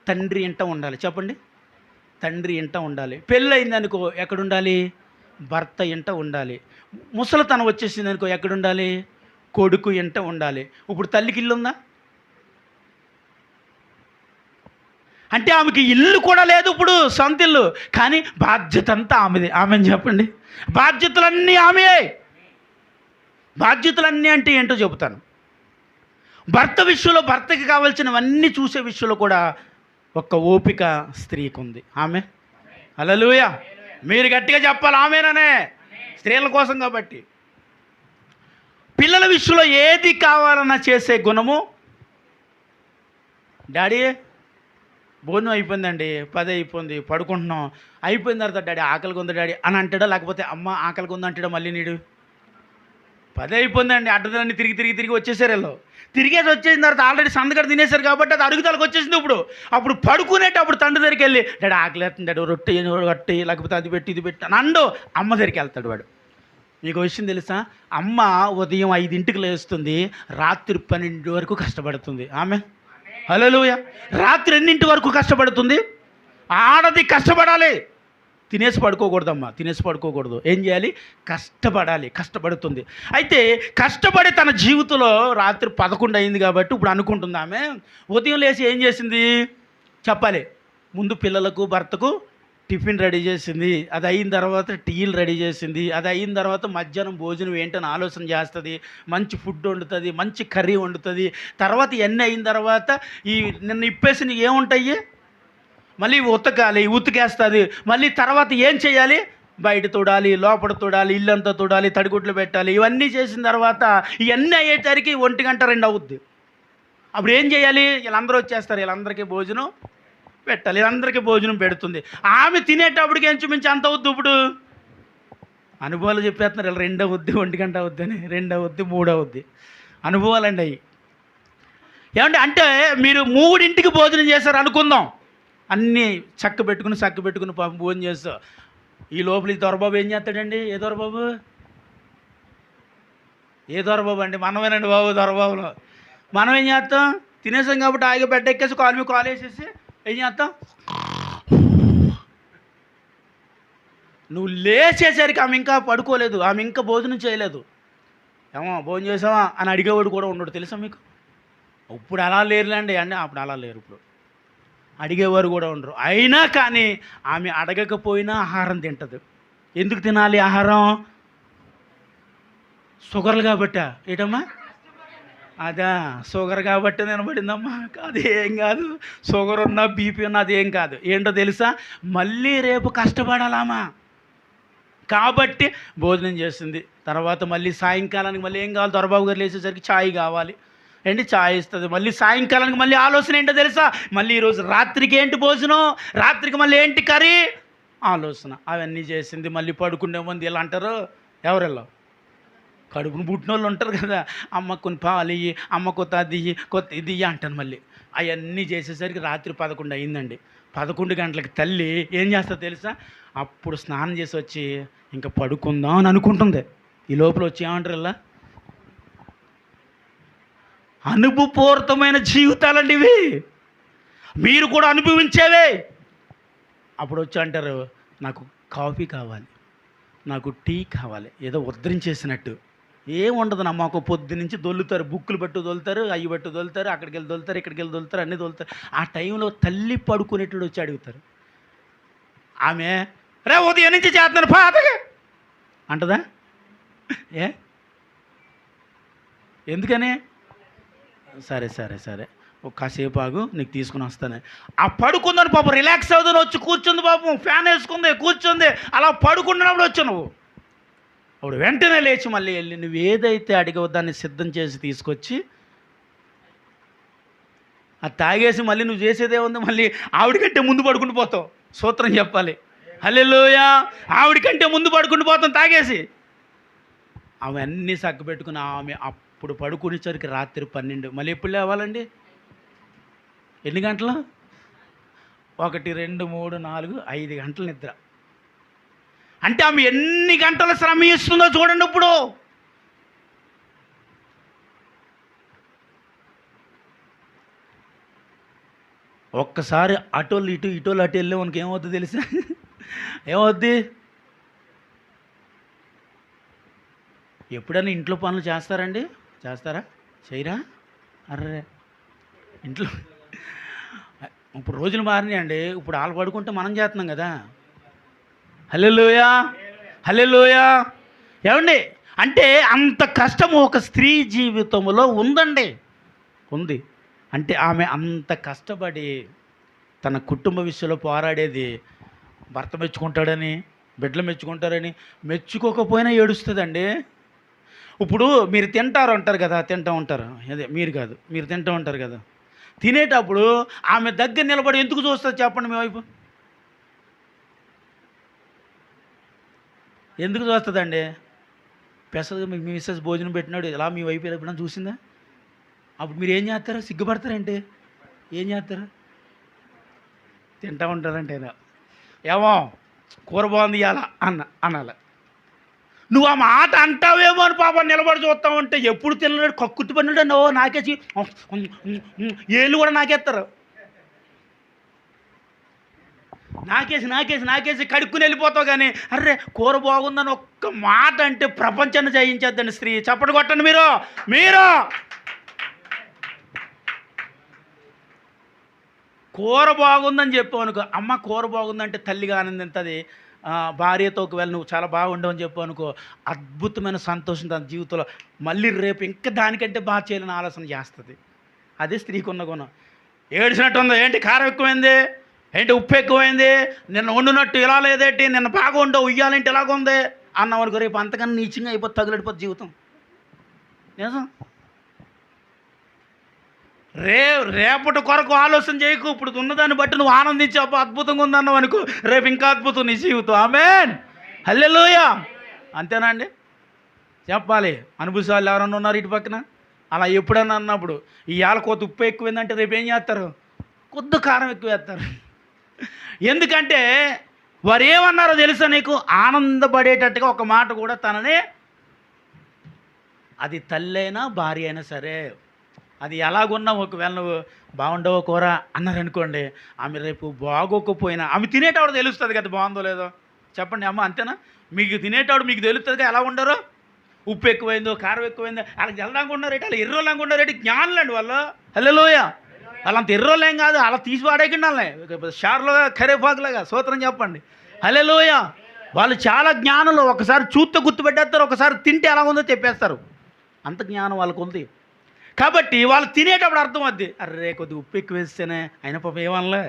తండ్రి ఇంట ఉండాలి. చెప్పండి. తండ్రి ఇంట ఉండాలి. పెళ్ళయిందనుకో ఎక్కడుండాలి? భర్త ఇంట ఉండాలి. ముసలితనం వచ్చేసిందనుకో ఎక్కడుండాలి? కొడుకు ఎంట ఉండాలి. ఇప్పుడు తల్లికి ఇల్లు ఉందా? అంటే ఆమెకి ఇల్లు కూడా లేదు ఇప్పుడు, సొంత ఇల్లు. కానీ బాధ్యత అంతా ఆమెది. ఆమెని చెప్పండి. బాధ్యతలన్నీ ఆమె. బాధ్యతలన్నీ అంటే ఏంటో చెబుతాను. భర్త విషయంలో భర్తకి కావాల్సినవన్నీ చూసే విషయంలో కూడా ఒక్క ఓపిక స్త్రీకి ఉంది. ఆమె హల్లెలూయా. మీరు గట్టిగా చెప్పాలి ఆమెననే. స్త్రీల కోసం కాబట్టి. పిల్లల విషయంలో ఏది కావాలన్నా చేసే గుణము. డాడీ భోజనం అయిపోయిందండి, 10 అయిపోయింది, పడుకుంటున్నాం, అయిపోయిన తర్వాత డాడీ ఆకలిగా ఉంది డాడీ అని అంటాడా, లేకపోతే అమ్మ ఆకలిగా ఉంది అంటాడా మళ్ళీ నీడు? 10 అయిపోయిందండి, అడ్డదాన్ని తిరిగి వచ్చేసారు వీళ్ళు. తిరిగేసి వచ్చేసిన తర్వాత ఆల్రెడీ సందగడ తినేశారు కాబట్టి అది అరుగుదలకు వచ్చేసింది. అప్పుడు పడుకునేటప్పుడు తండ్రి దగ్గరికి వెళ్ళి డాడీ ఆకలి వేస్తుంది డాడీ, రొట్టె లేకపోతే అది పెట్టి ఇది పెట్టి అని అండు అమ్మ దగ్గరికి వెళ్తాడు వాడు. మీకు విషయం తెలుసా? అమ్మ ఉదయం 5ంటికి లేస్తుంది, రాత్రి 12 వరకు కష్టపడుతుంది. ఆమె హల్లెలూయా. రాత్రి 2 వరకు కష్టపడుతుంది. ఆడది కష్టపడాలి, తినేసి పడుకోకూడదమ్మా, తినేసి పడుకోకూడదు. ఏం చేయాలి? కష్టపడాలి, కష్టపడుతుంది. అయితే కష్టపడి తన జీవితంలో రాత్రి 11 అయింది కాబట్టి ఇప్పుడు అనుకుంటుంది ఆమె, ఉదయం లేచి ఏం చేసింది చెప్పాలి. ముందు పిల్లలకు భర్తకు టిఫిన్ రెడీ చేసింది, అది అయిన తర్వాత టీలు రెడీ చేసింది, అది అయిన తర్వాత మధ్యాహ్నం భోజనం ఏంటని ఆలోచన చేస్తుంది, మంచి ఫుడ్ వండుతుంది, మంచి కర్రీ వండుతుంది. తర్వాత ఇవన్నీ అయిన తర్వాత ఈ నిన్న ఇప్పేసి ఏముంటాయి మళ్ళీ ఉతికేస్తుంది. మళ్ళీ తర్వాత ఏం చేయాలి? బయట తోడాలి, లోపల తోడాలి, ఇల్లంతా తోడాలి, తడిగుడ్లు పెట్టాలి. ఇవన్నీ చేసిన తర్వాత ఇవన్నీ అయ్యేసరికి 1 గంట 2 అవుద్ది. అప్పుడు ఏం చేయాలి? వీళ్ళందరూ వచ్చేస్తారు, వీళ్ళందరికీ భోజనం పెట్టాలి, వీళ్ళందరికీ భోజనం పెడుతుంది. ఆమె తినేటప్పటికి ఇంచుమించు అంత అవుద్ది. ఇప్పుడు అనుభవాలు చెప్పేస్తున్నారు వీళ్ళు, 2 అవుద్ది, 1 గంట అవుద్దని, 2 అవుద్ది, 3 అవుద్ది. అనుభవాలండి అవి. ఏమంటే అంటే మీరు 3ంటికి భోజనం చేశారు అనుకుందాం, అన్నీ చక్క పెట్టుకుని పాపం భోజనం చేస్తావు. ఈ లోపల ఈ దొరబాబు ఏం చేస్తాడండి? ఏ దొరబాబు అండి? మనమేనండి బాబు దొరబాబులో. మనం ఏం చేస్తాం? తినేసాం కాబట్టి ఆగి బెడ్ ఎక్కేసి కాలు మీద కాలు వేసేసి ఏం చేస్తాం? నువ్వు లేచేసరికి ఆమె ఇంకా పడుకోలేదు, ఆమె ఇంకా భోజనం చేయలేదు. ఏమో భోజనం చేసావా అని అడిగేవాడు కూడా ఉండడు, తెలుసా మీకు? ఇప్పుడు అలా లేరులేండి అండి, అప్పుడు అలా లేరు. ఇప్పుడు అడిగేవారు కూడా ఉండరు. అయినా కానీ ఆమె అడగకపోయినా ఆహారం తింటుంది. ఎందుకు తినాలి ఆహారం? షుగర్లు కాబట్టా? ఏటమ్మా? అదా షుగర్ కాబట్టి నిలబడిందమ్మా. అది ఏం కాదు, షుగర్ ఉన్నా బీపీ ఉన్నా అది ఏం కాదు. ఏంటో తెలుసా? మళ్ళీ రేపు కష్టపడాలామా కాబట్టి భోజనం చేస్తుంది. తర్వాత మళ్ళీ సాయంకాలానికి మళ్ళీ ఏం కావాలి? దొరబాబు గారు లేచేసరికి ఛాయ్ కావాలి ఏంటి, ఛాయ్ ఇస్తుంది. మళ్ళీ సాయంకాలానికి మళ్ళీ ఆలోచన ఏంటో తెలుసా? మళ్ళీ ఈరోజు రాత్రికి ఏంటి భోజనం, రాత్రికి మళ్ళీ ఏంటి కర్రీ ఆలోచన. అవన్నీ చేసింది. మళ్ళీ పడుకునే ముందు ఇలా అంటారు, ఎవరెళ్ళో కడుపును పుట్టిన వాళ్ళు ఉంటారు కదా, అమ్మ కొన్ని పాలు ఇయ్యి, అమ్మ కొత్త అది ఇయ్యి, కొత్త ఇది ఇయ్యి అంటాను. మళ్ళీ అవన్నీ చేసేసరికి రాత్రి 11 అయిందండి. 11 గంటలకి తల్లి ఏం చేస్తుందో తెలుసా? అప్పుడు స్నానం చేసి వచ్చి ఇంకా పడుకుందాం అని అనుకుంటుంది. ఈ లోపల వచ్చి ఏమంటారు ఇలా? అనుభవపూరితమైన జీవితాలండి ఇవి, మీరు కూడా అనుభవించేవే. అప్పుడు వచ్చి అంటారు, నాకు కాఫీ కావాలి, నాకు టీ కావాలి. ఏదో ఉద్ధరించేసినట్టు ఏం ఉండదు నమ్మకం. పొద్దు నుంచి దొల్లుతారు, బుక్కులు పట్టు దొలుతారు, అవి పట్టు దొలుతారు, అక్కడికి వెళ్ళి దొలుతారు, ఇక్కడికి వెళ్ళి దొలుతారు, అన్నీ దొలుతారు. ఆ టైంలో తల్లి పడుకునేటప్పుడు వచ్చి అడుగుతారు. ఆమె రే ఉదయం నుంచి చేస్తున్నాను పాతగా అంటదా? ఎందుకని? సరే ఒక కాసేపు ఆగు, నీకు తీసుకుని వస్తాను. ఆ పడుకుందని పాపం రిలాక్స్ అవుతుంది, వచ్చి కూర్చుంది. పాపం ఫ్యాన్ వేసుకుంది, కూర్చుంది. అలా పడుకున్నప్పుడు వచ్చి నువ్వు అప్పుడు వెంటనే లేచి మళ్ళీ వెళ్ళి నువ్వు ఏదైతే అడిగావో దాన్ని సిద్ధం చేసి తీసుకొచ్చి అది తాగేసి మళ్ళీ నువ్వు చేసేదే ఉంది, మళ్ళీ ఆవిడకంటే ముందు పడుకుని పోతావు. సూత్రం చెప్పాలి. హల్లెలూయా. ఆవిడకంటే ముందు పడుకుని పోతాం తాగేసి. ఆమె అన్నీ సగ్గుపెట్టుకుని ఆమె అప్పుడు పడుకునేసరికి రాత్రి 12. మళ్ళీ ఎప్పుడు లేవాలండి? ఎన్ని గంటలు? 1, 2, 3, 4, 5 గంటల నిద్ర. అంటే ఆమె ఎన్ని గంటల శ్రమ ఇస్తుందో చూడండి. ఇప్పుడు ఒక్కసారి అటోళ్ళు ఇటోళ్ళు అటు వెళ్ళే మనకి ఏమవుతుంది తెలుసా? ఏమవుద్ది? ఎప్పుడైనా ఇంట్లో పనులు చేస్తారండి? చేస్తారా? చేయరా? అర్రే ఇంట్లో ఇప్పుడు రోజులు మారినాయండి. ఇప్పుడు వాళ్ళు పడుకుంటే మనం చేస్తున్నాం కదా. హల్లెలూయా, హల్లెలూయా. ఏమండి, అంటే అంత కష్టము ఒక స్త్రీ జీవితంలో ఉందండి, ఉంది. అంటే ఆమె అంత కష్టపడి తన కుటుంబ విషయంలో పోరాడేది. భర్త మెచ్చుకుంటాడని, బిడ్డలు మెచ్చుకుంటారని, మెచ్చుకోకపోయినా ఏడుస్తుందండి. ఇప్పుడు మీరు తింటారు అంటారు కదా, తింటూ ఉంటారు. అదే మీరు కాదు, మీరు తింటూ ఉంటారు కదా. తినేటప్పుడు ఆమె దగ్గర నిలబడి ఎందుకు చూస్తుంది చెప్పండి మీ వైపు? ఎందుకు చూస్తుందండి? పెసలు మీ మిస్సెస్ భోజనం పెట్టినాడు ఇలా మీ వైపు ఎప్పుడైనా చూసిందా? అప్పుడు మీరు ఏం చేస్తారు? సిగ్గుపడతారంటే ఏం చేస్తారు? తింటూ ఉంటారంటే ఏమో కూర బాగుంది ఇవాళ అనాలి. నువ్వు ఆ మాట అంటావేమో అని పాపం నిలబడి చూస్తా ఉంటే ఎప్పుడు తినలేడు కక్కుర్తి పడినాడు. నాకేసి ఏళ్ళు కూడా నాకేస్తారు. నాకేసి కడుక్కుని వెళ్ళిపోతావు. కానీ అర్రే కూర బాగుందని ఒక్క మాట అంటే ప్రపంచాన్ని జయించేద్దండి స్త్రీ. చప్పటి కొట్టండి మీరు. కూర బాగుందని చెప్పావు అనుకో, అమ్మ కూర బాగుందంటే తల్లిగా ఆనందింతుంది. భార్యతో ఒకవేళ నువ్వు చాలా బాగుండవు అని చెప్పావు అనుకో, అద్భుతమైన సంతోషం తన జీవితంలో. మళ్ళీ రేపు ఇంకా దానికంటే బాగా చేయాలని ఆలోచన చేస్తుంది. అదే స్త్రీకి ఉన్న గుణం. ఏడిసినట్టుందో, ఏంటి కారం ఎక్కువైంది, ఏంటి ఉప్పు ఎక్కువైంది, నిన్న వండినట్టు ఇలా లేదేంటి, నిన్న బాగా ఉండవు, ఉయ్యాలంటే ఇలాగుంది అన్నావు అనుకో, రేపు అంతకన్నా నీచంగా అయిపోతుంది, తగులడిపోతుంది జీవితం. నిజం. రేపటి కొరకు ఆలోచన చేయకు. ఇప్పుడు ఉన్నదాన్ని బట్టి నువ్వు ఆనందించి అబ్బా అద్భుతంగా ఉందన్నావు అనుకో, రేపు ఇంకా అద్భుతం నీ జీవితం. ఆమేన్, హల్లెలూయా. అంతేనా అండి? చెప్పాలి. అనుభూసాలు ఎవరన్నా ఉన్నారు ఇటు పక్కన? అలా ఎప్పుడన్నా అన్నప్పుడు ఇవాళ కొద్ది ఉప్పు ఎక్కువైందంటే రేపు ఏం చేస్తారు? కొద్ది కారం ఎక్కువ వేస్తారు. ఎందుకంటే వారు ఏమన్నారో తెలుసా నీకు? ఆనందపడేటట్టుగా ఒక మాట కూడా తననే, అది తల్లి అయినా భార్య అయినా సరే, అది ఎలాగున్నా ఒకవేళ నువ్వు బాగుండవో కూర అన్నారనుకోండి, ఆమె రేపు బాగోకపోయినా ఆమె తినేటప్పుడు తెలుస్తుంది కదా బాగుందో లేదో. చెప్పండి అమ్మ, అంతేనా? మీకు తినేటప్పుడు మీకు తెలుస్తుంది కదా ఎలా ఉండరో. ఉప్పు ఎక్కువైందో కారం ఎక్కువైందో. వాళ్ళకి జల్లంగా ఉన్నారేంటి, వాళ్ళు ఎర్రోళ్ళంగా ఉన్నారేంటి? జ్ఞానులండి వాళ్ళు. హల్లెలూయా. వాళ్ళంత ఎర్రోళ్ళేం కాదు, అలా తీసి వాడేకండి వాళ్ళని షార్లో కరేపాకులాగా. సూత్రం చెప్పండి. హల్లెలూయా. వాళ్ళు చాలా జ్ఞానులు. ఒకసారి చూస్తే గుర్తుపెట్టేస్తారు, ఒకసారి తింటే ఎలా ఉందో చెప్పేస్తారు. అంత జ్ఞానం వాళ్ళకు ఉంది. కాబట్టి వాళ్ళు తినేటప్పుడు అర్థం అవుద్ది. అర్రే కొద్ది ఉప్పు ఎక్కువ వేస్తేనే అయినా పాపం ఏమనలే,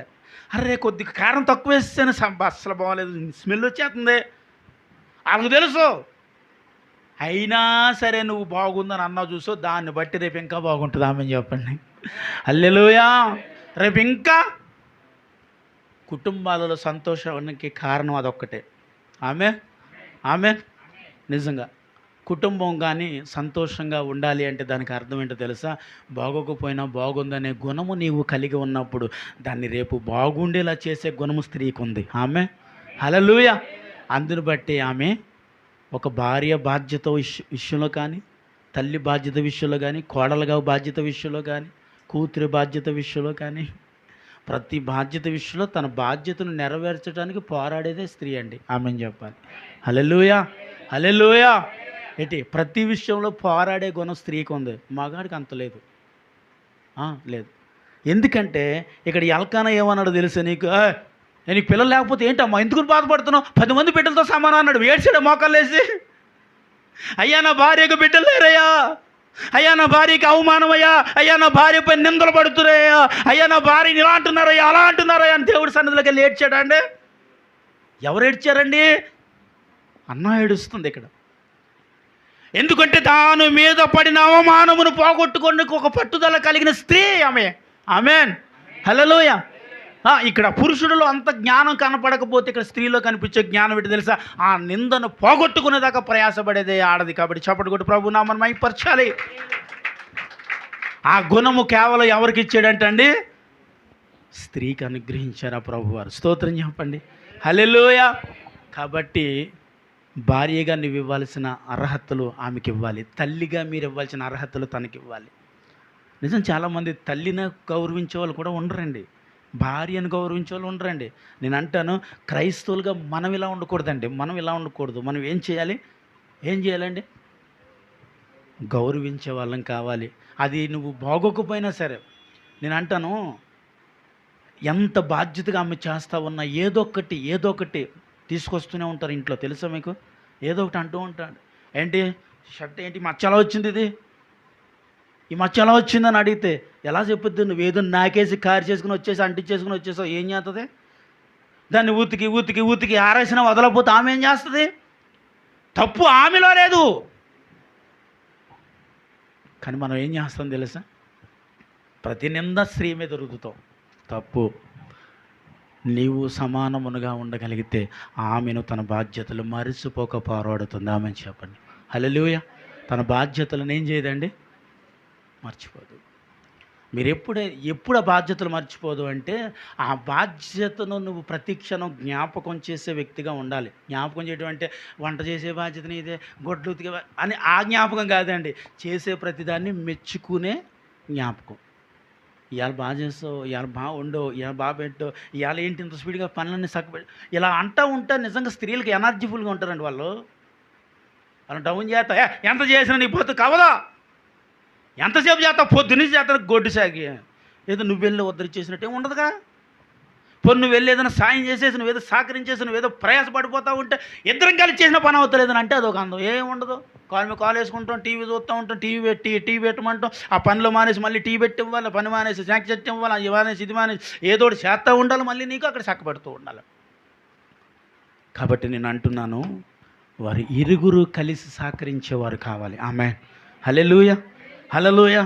అర్రే కొద్ది కారం తక్కువ వేస్తేనే అస్సలు బాగోలేదు, స్మెల్ వచ్చేస్తుంది. వాళ్ళకు తెలుసు. అయినా సరే నువ్వు బాగుందని అన్నావు చూసో, దాన్ని బట్టి రేపు ఇంకా బాగుంటుంది. ఆమె చెప్పండి. హల్లెలూయా. రేపు ఇంకా కుటుంబాలలో సంతోషానికి కారణం అదొక్కటే. ఆమె నిజంగా కుటుంబం కానీ సంతోషంగా ఉండాలి అంటే దానికి అర్థం ఏంటో తెలుసా? బాగోకపోయినా బాగుందనే గుణము నీవు కలిగి ఉన్నప్పుడు దాన్ని రేపు బాగుండేలా చేసే గుణము స్త్రీకి ఉంది. హల్లెలూయా. అందుని బట్టి ఆమె ఒక భార్య బాధ్యత విషయంలో కానీ, తల్లి బాధ్యత విషయంలో కానీ, కోడలుగా బాధ్యత విషయంలో కానీ, కూతురి బాధ్యత విషయంలో కానీ, ప్రతి బాధ్యత విషయంలో తన బాధ్యతను నెరవేర్చడానికి పోరాడేదే స్త్రీ అండి. ఆమెను చెప్పాలి. హల్లెలూయా, హల్లెలూయా. ఏంటి? ప్రతి విషయంలో పోరాడే గుణం స్త్రీకి ఉంది, మగాడికి అంత లేదు. లేదు. ఎందుకంటే ఇక్కడ ఎల్కానా ఏమన్నాడు తెలుసా నీకు? నీకు పిల్లలు లేకపోతే ఏంటమ్మా ఎందుకు బాధపడుతున్నావు? 10 మంది బిడ్డలతో సమానం అన్నాడు. ఏడ్చాడు మోకాళ్ళు వేసి. అయ్యా నా భార్యకు బిడ్డలు లేరయ్యా, అయ్యా నా భార్యకి అవమానమయ్యా, అయ్యా నా భార్యపై నిందలు పడుతున్నాయ్యా, అయ్యా నా భార్యని ఇలా అంటున్నారయ్యా అలా అంటున్నారయ్యా అని దేవుడి సన్నిధిలోకి వెళ్ళి ఏడ్చాడా అండి? ఎవరు ఏడ్చారండి? అన్న ఏడుస్తుంది ఇక్కడ. ఎందుకంటే దాని మీద పడిన అవమానమును పోగొట్టుకొని ఒక పట్టుదల కలిగిన స్త్రీ ఆమె. ఆమేన్, హల్లెలూయా. ఇక్కడ పురుషుడిలో అంత జ్ఞానం కనపడకపోతే ఇక్కడ స్త్రీలో కనిపించే జ్ఞానం ఏంటి తెలుసా? ఆ నిందను పోగొట్టుకునేదాకా ప్రయాసపడేదే ఆడది. కాబట్టి చప్పటి కొట్టి ప్రభు నామమును మహిమపరచాలి. ఆ గుణము కేవలం ఎవరికి ఇచ్చాడంటే అండి? స్త్రీకి అనుగ్రహించారు ఆ ప్రభువారు. స్తోత్రం చెప్పండి. హల్లెలూయా. కాబట్టి భార్యగా నువ్వు ఇవ్వాల్సిన అర్హతలు ఆమెకి ఇవ్వాలి, తల్లిగా మీరు ఇవ్వాల్సిన అర్హతలు తనకి ఇవ్వాలి. నిజం, చాలామంది తల్లిని గౌరవించే వాళ్ళు కూడా ఉండరండి, భార్యను గౌరవించే వాళ్ళు ఉండరండి. నేను అంటాను, క్రైస్తవులుగా మనం ఇలా ఉండకూడదండి. మనం ఇలా ఉండకూడదు. మనం ఏం చేయాలండి? గౌరవించే వాళ్ళం కావాలి. అది నువ్వు బాగోకపోయినా సరే. నేను అంటాను, ఎంత బాధ్యతగా ఆమె చేస్తా ఉన్నా ఏదో ఒకటి తీసుకొస్తూనే ఉంటారు ఇంట్లో. తెలుసా మీకు? ఏదో ఒకటి అంటూ ఉంటాడు. ఏంటి షర్ట్ ఏంటి మచ్చ ఎలా వచ్చింది, ఇది ఈ మచ్చ ఎలా వచ్చిందని అడిగితే ఎలా చెప్పుద్ది? నువ్వేదో నాకేసి కారు చేసుకుని వచ్చేసి అంటించేసుకుని వచ్చేసావు, ఏం చేస్తుంది? దాన్ని ఊతికి ఆరేసినా వదలకపోతే ఆమె ఏం చేస్తుంది? తప్పు ఆమెలో లేదు. కానీ మనం ఏం చేస్తాం తెలుసా? ప్రతి నింద స్త్రీ మీద రుద్దుతాం. తప్పు. నీవు సమానమునుగా ఉండగలిగితే ఆమెను తన బాధ్యతలు మరిచిపోక పోరాడుతుంది. ఆమెను చెప్పండి. హల్లెలూయా. తన బాధ్యతలను ఏం చేయదండి? మర్చిపోదు. మీరు ఎప్పుడు ఆ బాధ్యతలు మర్చిపోదు అంటే, ఆ బాధ్యతను నువ్వు ప్రతి క్షణం జ్ఞాపకం చేసే వ్యక్తిగా ఉండాలి. జ్ఞాపకం చేయడం అంటే వంట చేసే బాధ్యత నీదే, గొడ్లు ఉతికే అని ఆ జ్ఞాపకం కాదండి. చేసే ప్రతిదాన్ని మెచ్చుకునే జ్ఞాపకం. ఇవాళ బాగా చేస్తావు, ఇవాళ బాగా ఉండవు, ఇవాళ బాగా పెట్టు, ఇవాళ ఏంటి ఇంత స్పీడ్గా పనులన్నీ సక్కబెట్టు, ఇలా అంటూ ఉంటే నిజంగా స్త్రీలకు ఎనర్జీఫుల్గా ఉంటారండి వాళ్ళు. డౌన్ చేస్తా, ఎంత చేసినా నీ పొత్తు కవదా, ఎంతసేపు చేస్తావు, పొద్దున్నే చేస్తాను గొడ్డు సాగి, ఏదో నువ్వు వెళ్ళి ఉద్ధరించేసినట్టు ఏమి ఉండదుగా. పొన్ను నువ్వు వెళ్ళి ఏదైనా సాయం చేసేసి, నువ్వేదో సహకరించేసి, నువ్వేదో ప్రయాసపడిపోతూ ఉంటే ఇద్దరం కలిసి చేసిన పని అవుతలేదని అంటే అదొక అందం. ఏమి ఉండదు. కాలు మీద కాలు వేసుకుంటాం, టీవీ చూస్తూ ఉంటాం, టీవీ పెట్టమంటాం, ఆ పనులు మానేసి మళ్ళీ టీ పెట్టి ఇవ్వాలి, పని మానేసి స్నాక్స్ చెట్టి ఇవ్వాలి, అది మానేసి ఇది మానేసి ఏదో ఒకటి చేస్తూ ఉండాలి, మళ్ళీ నీకు అక్కడ చక్కబెడుతూ ఉండాలి. కాబట్టి నేను అంటున్నాను, వారి ఇరుగురు కలిసి సహకరించేవారు కావాలి. ఆమేన్. హల్లెలూయా. హల్లెలూయా.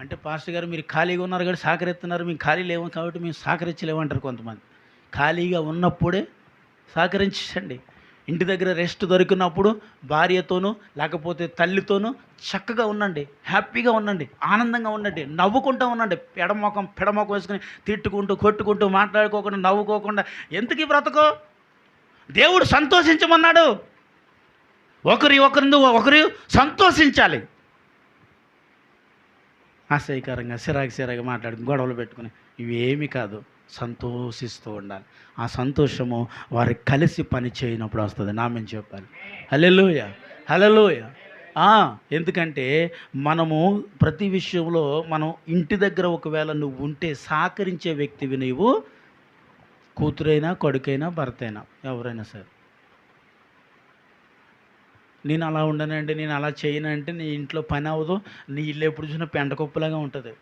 అంటే పాస్టర్ గారు మీరు ఖాళీగా ఉన్నారు కానీ సహకరిస్తున్నారు, మేము ఖాళీ లేవు కాబట్టి మేము సహకరించలేమంటారు కొంతమంది. ఖాళీగా ఉన్నప్పుడే సహకరించండి. ఇంటి దగ్గర రెస్ట్ దొరికినప్పుడు భార్యతోనూ లేకపోతే తల్లితోనూ చక్కగా ఉండండి, హ్యాపీగా ఉండండి, ఆనందంగా ఉండండి, నవ్వుకుంటూ ఉండండి. పెడమొఖం వేసుకుని తిట్టుకుంటూ కొట్టుకుంటూ మాట్లాడుకోకుండా నవ్వుకోకుండా ఎందుకు ఈ బ్రతకో? దేవుడు సంతోషించమన్నాడు. ఒకరు సంతోషించాలి. అసహ్యకరంగా సిరాగా మాట్లాడుకుని గొడవలు పెట్టుకుని ఇవేమీ కాదు. సంతోషిస్తూ ఉండాలి. ఆ సంతోషము వారు కలిసి పని చేయనప్పుడు వస్తుంది. నామని చెప్పాలి. హల్లెలూయా. హల్లెలూయా. ఎందుకంటే మనము ప్రతి విషయంలో మనం ఇంటి దగ్గర ఒకవేళ నువ్వు ఉంటే సహకరించే వ్యక్తివి నీవు, కూతురైనా కొడుకైనా భర్త అయినా ఎవరైనా సరే. నేను అలా ఉండనండి, నేను అలా చేయనంటే నీ ఇంట్లో పని అవ్వదు, నీ ఇల్లు ఎప్పుడు చూసినా పెండకొప్పులాగా ఉంటుంది.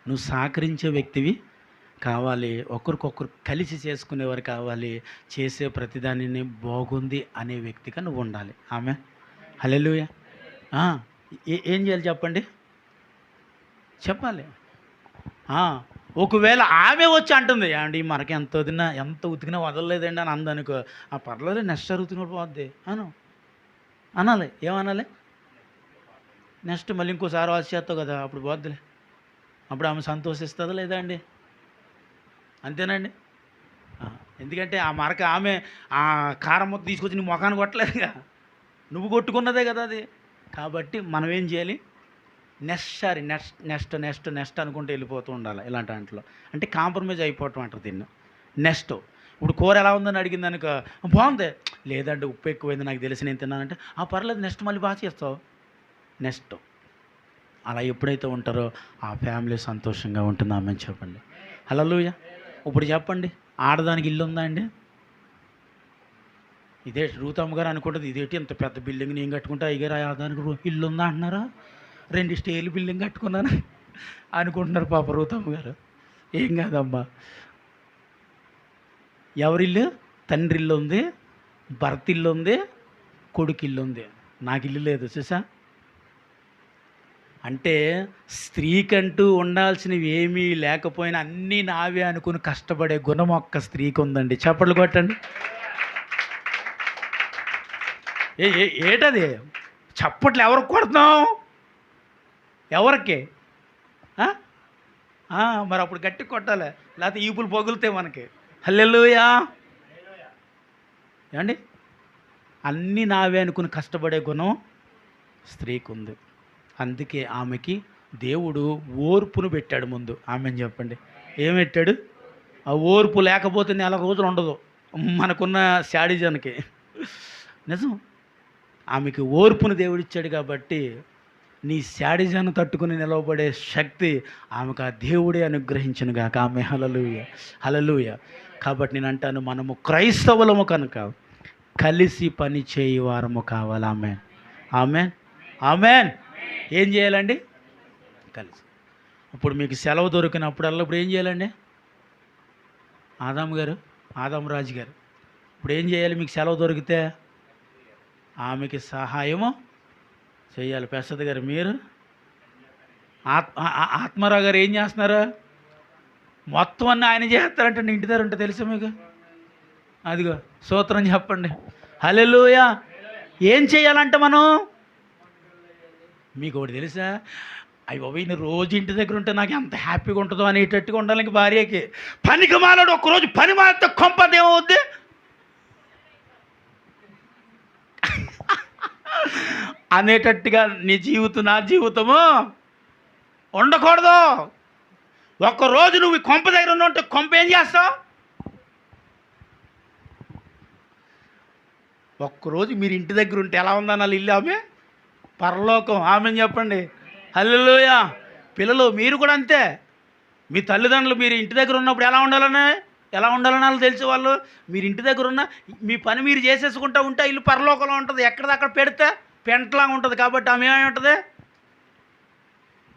నువ్వు సహకరించే వ్యక్తివి కావాలి, ఒకరికొకరు కలిసి చేసుకునేవారు కావాలి, చేసే ప్రతిదానిని బాగుంది అనే వ్యక్తిగా నువ్వు ఉండాలి. ఆమె హల్లెలూయా. ఏం చేయాలి చెప్పండి? చెప్పాలి. ఒకవేళ ఆమె వచ్చి అంటుంది, ఏమండి మనకి ఎంత ఉతికినా వదలలేదండి అని అందనుకో, పర్లేదు నెక్స్ట్ ఉతికిన పోద్ది అనాలి. ఏమనాలి? నెక్స్ట్ మళ్ళీ ఇంకోసారి వాసి చేస్తావు కదా, అప్పుడు పోద్దులే. అప్పుడు ఆమె సంతోషిస్తుందా లేదా అండి? అంతేనండి. ఎందుకంటే ఆ మరక ఆమె ఆ కారం మొత్తం తీసుకొచ్చి నీ ముఖాన్ని కొట్టలేదుగా, నువ్వు కొట్టుకున్నదే కదా అది. కాబట్టి మనం ఏం చేయాలి? నెక్స్ట్ అనుకుంటూ వెళ్ళిపోతూ ఉండాలి. ఇలాంటి వాటిలో అంటే కాంప్రమైజ్ అయిపోవటం అంటారు దీన్ని. నెక్స్ట్ ఇప్పుడు కూర ఎలా ఉందని అడిగింది అనుకో, బాగుంది, లేదంటే ఉప్పు ఎక్కువైంది నాకు తెలిసి నేను తిన్నానంటే పర్లేదు నెక్స్ట్ మళ్ళీ బాగా చేస్తావు. నెక్స్ట్ అలా ఎప్పుడైతే ఉంటారో ఆ ఫ్యామిలీ సంతోషంగా ఉంటుంది. ఆమె చెప్పండి. హల్లెలూయా. ఇప్పుడు చెప్పండి, ఆడదానికి ఇల్లు ఉందా అండి? ఇదే రూతమ్మ గారు అనుకుంటుంది, ఇదేంటి ఇంత పెద్ద బిల్డింగ్ నేను కట్టుకుంటే అయ్యగారు ఆడదానికి ఇల్లు ఉందా అంటున్నారా, 2 స్టేర్లు బిల్డింగ్ కట్టుకున్నాను అనుకుంటున్నారు పాప రూతమ్మ గారు. ఏం కాదమ్మా. ఎవరిల్లు? తండ్రి ఇల్లు ఉంది, భర్త ఇల్లు ఉంది, కొడుకు ఇల్లు ఉంది. నాకు ఇల్లు లేదు చూసా. అంటే స్త్రీకంటూ ఉండాల్సినవి ఏమీ లేకపోయినా అన్నీ నావే అనుకుని కష్టపడే గుణం ఒక్క స్త్రీకి ఉందండి. చప్పట్లు కొట్టండి. ఏటది చప్పట్లు ఎవరికి కొడుతున్నాం? ఎవరికి? మరి అప్పుడు గట్టి కొట్టాలి, లేకపోతే ఈపులు పగులుతాయి మనకి. హల్లెలూయా. ఏమండి? అన్నీ నావే అనుకుని కష్టపడే గుణం స్త్రీకి ఉంది. అందుకే ఆమెకి దేవుడు ఓర్పును పెట్టాడు ముందు. ఆమెను చెప్పండి. ఏం పెట్టాడు? ఆ ఓర్పు లేకపోతే 4 రోజులు ఉండదు మనకున్న శాడిజానికి. నిజం. ఆమెకి ఓర్పును దేవుడిచ్చాడు కాబట్టి నీ శాడిజాన్ని తట్టుకుని నిలవబడే శక్తి ఆమెకు ఆ దేవుడే అనుగ్రహించను గాక. ఆమె హల్లెలూయ, హల్లెలూయ. కాబట్టి నేను అంటాను, మనము క్రైస్తవులము కనుక కలిసి పని చేయి వారము కావాలి. Amen, amen, amen. ఏం చేయాలండి? కలిసి. ఇప్పుడు మీకు సెలవు దొరికినప్పుడల్లా ఇప్పుడు ఏం చేయాలండి? ఆదాం రాజు గారు ఇప్పుడు ఏం చేయాలి? మీకు సెలవు దొరికితే ఆమెకి సహాయము చేయాలి. ప్రసాద్ గారు మీరు, ఆత్మారావు గారు ఏం చేస్తున్నారు? మొత్తం అన్నీ ఆయన చేస్తారంటే ఇంటి దగ్గర ఉంటే తెలుసా మీకు? అదిగో సూత్రం చెప్పండి. హల్లెలూయా. ఏం చేయాలంటే మనం, మీకు ఒకటి తెలుసా? అయ్యి బాబు ఈయన రోజు ఇంటి దగ్గర ఉంటే నాకు ఎంత హ్యాపీగా ఉంటుందో అనేటట్టుగా ఉండాలి. భార్యకి పనికి మాలాడు ఒక్కరోజు పని మాలితే కొంపదేమవుద్ది అనేటట్టుగా నీ జీవితం నా జీవితము ఉండకూడదు. ఒక్కరోజు నువ్వు కొంప దగ్గర ఉంటే కొంప ఏం చేస్తావు? ఒక్కరోజు మీరు ఇంటి దగ్గర ఉంటే ఎలా ఉందన్నాలి ఇల్లు? ఆమె పరలోకం. ఆమె చెప్పండి. హల్లెలూయా. పిల్లలు మీరు కూడా అంతే. మీ తల్లిదండ్రులు మీరు ఇంటి దగ్గర ఉన్నప్పుడు ఎలా ఉండాలని వాళ్ళు తెలిసే వాళ్ళు. మీరు ఇంటి దగ్గర ఉన్న మీ పని మీరు చేసేసుకుంటూ ఉంటే ఇల్లు పరలోకంలో ఉంటుంది. ఎక్కడిదక్కడ పెడితే పెంటలాగా ఉంటుంది. కాబట్టి ఆమె ఏమై ఉంటుంది?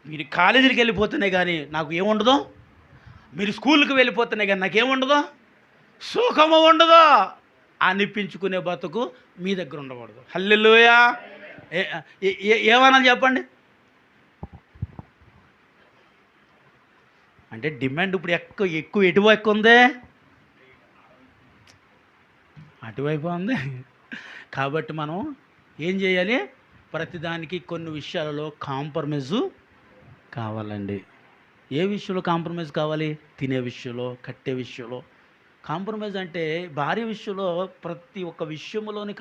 మీరు కాలేజీకి వెళ్ళిపోతున్నాయి కానీ నాకు ఏముండదు, మీరు స్కూల్కి వెళ్ళిపోతున్నాయి కానీ నాకేముండదు, సుఖము ఉండదు అనిపించుకునే బతుకు మీ దగ్గర ఉండకూడదు. హల్లెలూయా. ఏమన్నా చెప్పండి. అంటే డిమాండ్ ఇప్పుడు ఎక్కువ ఎటువైపు ఉంది? అటువైపు ఉంది. కాబట్టి మనం ఏం చేయాలి? ప్రతిదానికి కొన్ని విషయాలలో కాంప్రమైజు కావాలండి. ఏ విషయంలో కాంప్రమైజ్ కావాలి? తినే విషయంలో, కట్టే విషయంలో. కాంప్రమైజ్ అంటే భార్య విషయంలో ప్రతి ఒక్క విషయంలోని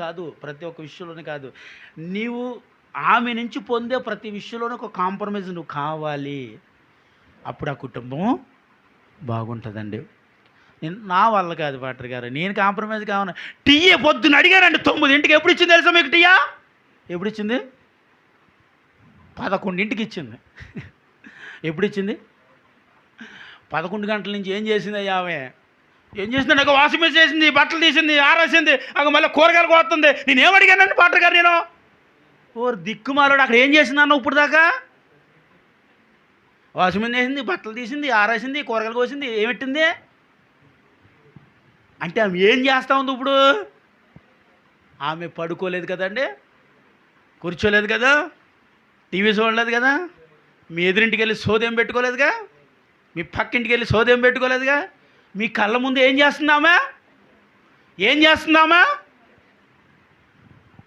కాదు, నీవు ఆమె నుంచి పొందే ప్రతి విషయంలోనూ ఒక కాంప్రమైజ్ నువ్వు కావాలి. అప్పుడు ఆ కుటుంబం బాగుంటుందండి. నా వల్ల కాదు పాటర్ గారు, నేను కాంప్రమైజ్ కావాలి. టీయే పొద్దున్న అడిగారండి 9ంటికి. ఎప్పుడు ఇచ్చింది తెలుసా మీకు టీయా? ఎప్పుడు ఇచ్చింది? 11ంటికి ఇచ్చింది. ఎప్పుడు ఇచ్చింది? 11 గంటల నుంచి ఏం చేసింది ఆమె? ఏం చేసింది? నాకు వాషింగ్ మెషిన్ చేసింది, బట్టలు తీసింది, ఆరేసింది, అక్కడ మళ్ళీ కూరగాయలు కోస్తుంది. నేనేం అడిగానండి పాటర్ గారు? నేను ఓ దిక్కుమాలోడు అక్కడ ఏం చేసిందన్న ఇప్పుడు దాకా? వాషింగ్ మెషిన్ వేసింది, బట్టలు తీసింది, ఆరేసింది, కూరగాయలు కోసింది. ఏమెట్టింది అంటే ఆమె ఏం చేస్తూ ఉంది ఇప్పుడు? ఆమె పడుకోలేదు కదండి, కూర్చోలేదు కదా, టీవీ చూడలేదు కదా, మీ ఎదురింటికి వెళ్ళి సోదేం పెట్టుకోలేదుగా, మీ పక్కింటికి వెళ్ళి సోదేం పెట్టుకోలేదుగా. మీ కళ్ళ ముందు ఏం చేస్తున్నామా?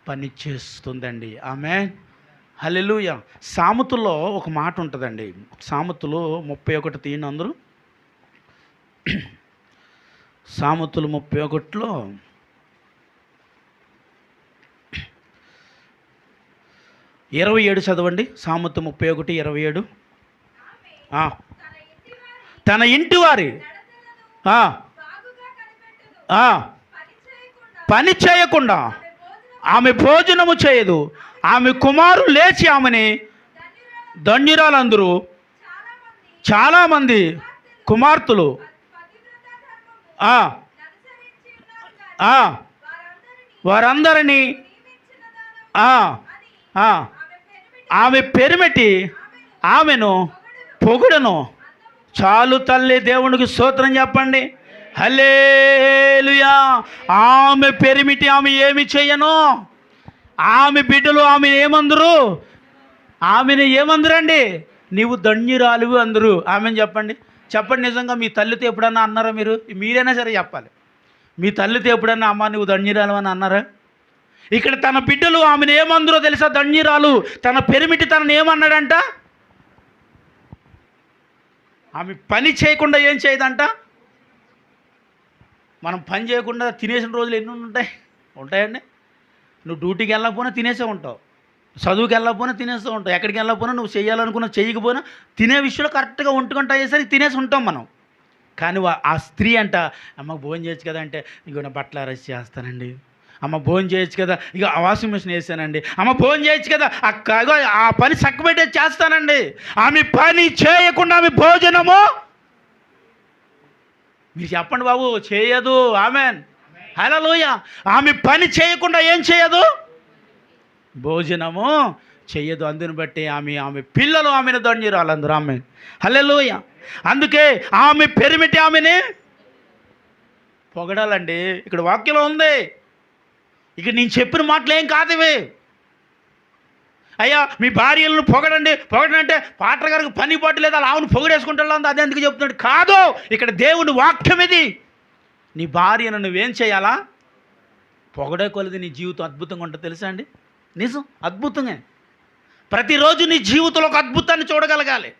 పని చేస్తుందండి. ఆమెన్, హల్లెలూయా. సామెతల్లో ఒక మాట ఉంటుందండి. సామెతలు 31 తీయండి అందరూ. సామెతలు 31లో 27 చదవండి. సామెత 31:27. తన ఇంటి వారి పని చేయకుండా ఆమె భోజనము చేయదు. ఆమె కుమారులు లేచి ఆమెని ధన్యురాలందరూ. చాలామంది కుమార్తెలు వారందరినీ ఆమె పెరిమిటి ఆమెను పొగుడను. చాలు తల్లి, దేవునికి స్తోత్రం చెప్పండి. హల్లెలూయా. ఆమె పెరిమిటి ఆమె ఏమి చేయను. ఆమె బిడ్డలు ఆమె ఏమందరు? ఆమెను ఏమందరండి? నీవు ధన్యురాలువు అందరూ. ఆమెను చెప్పండి. నిజంగా మీ తల్లితో ఎప్పుడన్నా అన్నారా? మీరైనా సరే చెప్పాలి. మీ తల్లితో ఎప్పుడన్నా అమ్మ నువ్వు ధన్యురాలు అని అన్నారా? ఇక్కడ తన బిడ్డలు ఆమెను ఏమందరో తెలుసా? ధన్యురాలు. తన పెరిమిటి తనని ఏమన్నాడంట? ఆమె పని చేయకుండా ఏం చేయదంట? మనం పని చేయకుండా తినేసిన రోజులు ఎన్ని ఉంటాయండి? నువ్వు డ్యూటీకి వెళ్ళకపోయినా తినేసే ఉంటావు, చదువుకి వెళ్ళకపోయినా తినేస్తూ ఉంటావు, ఎక్కడికి వెళ్ళకపోయినా నువ్వు చేయాలనుకున్నా చేయకపోయినా తినే విషయంలో కరెక్ట్గా వంటుకుంటా అయ్యేసరికి తినేసి ఉంటాం మనం. కానీ ఆ స్త్రీ అంట, అమ్మ భోజనం చేయొచ్చు కదా అంటే, ఇంకో నా బట్టలు అరెస్ట్ చేస్తానండి, అమ్మ భోజనం చేయొచ్చు కదా, ఇక వాషింగ్ మిషన్ వేసానండి, అమ్మ భోజనం చేయొచ్చు కదా, అక్క ఆ పని చక్కబెట్టేది చేస్తానండి. ఆమె పని చేయకుండా ఆమె భోజనము, మీరు చెప్పండి బాబు, చేయదు. ఆమెన్, హల్లెలూయా. ఆమె పని చేయకుండా ఏం చేయదు, భోజనము చెయ్యదు. అందుని బట్టి ఆమె పిల్లలు ఆమెను ధన్యురాలు అందరూ. ఆమె హల్లెలూయా. అందుకే ఆమె పెరిమిటి ఆమెని పొగడాలండి. ఇక్కడ వాక్యంలో ఉంది. ఇక నేను చెప్పిన మాటలు ఏం కాదు ఇవి. అయ్యా మీ భార్యలను పొగడండి పొగడంటే పాటర్ గారికి పని పాటు లేదు, అలా ఆవును పొగడేసుకుంటా అదే ఎందుకు చెప్తున్నాడు కాదు. ఇక్కడ దేవుని వాక్యం ఇది. నీ భార్యను నువ్వేం చేయాలా, పొగడే కొలది నీ జీవితం అద్భుతంగా ఉంటుంది. తెలుసా అండి, నిజం, అద్భుతంగా. ప్రతిరోజు నీ జీవితంలో ఒక అద్భుతాన్ని చూడగలగాలి.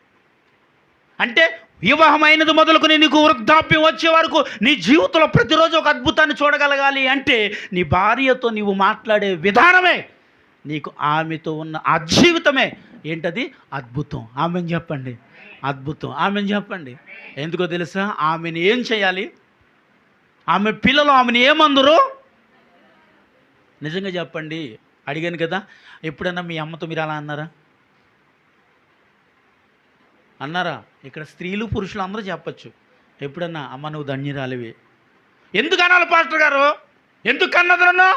అంటే వివాహమైనది మొదలుకొని నీకు వృద్ధాప్యం వచ్చే వరకు నీ జీవితంలో ప్రతిరోజు ఒక అద్భుతాన్ని చూడగలగాలి. అంటే నీ భార్యతో నీవు మాట్లాడే విధానమే, నీకు ఆమెతో ఉన్న ఆ జీవితమే ఏంటది, అద్భుతం. ఆమెను చెప్పండి, అద్భుతం. ఆమెను చెప్పండి. ఎందుకో తెలుసా, ఆమెను ఏం చేయాలి, ఆమె పిల్లలు ఆమెను ఏమందరు, నిజంగా చెప్పండి. అడిగాను కదా, ఎప్పుడన్నా మీ అమ్మతో మీరు అలా అన్నారా? ఇక్కడ స్త్రీలు పురుషులు అందరూ చెప్పచ్చు. ఎప్పుడన్నా అమ్మ నువ్వు ధన్యురాలివి. ఎందుకు అనాలి పాస్టర్ గారు, ఎందుకు అన్నది నన్ను,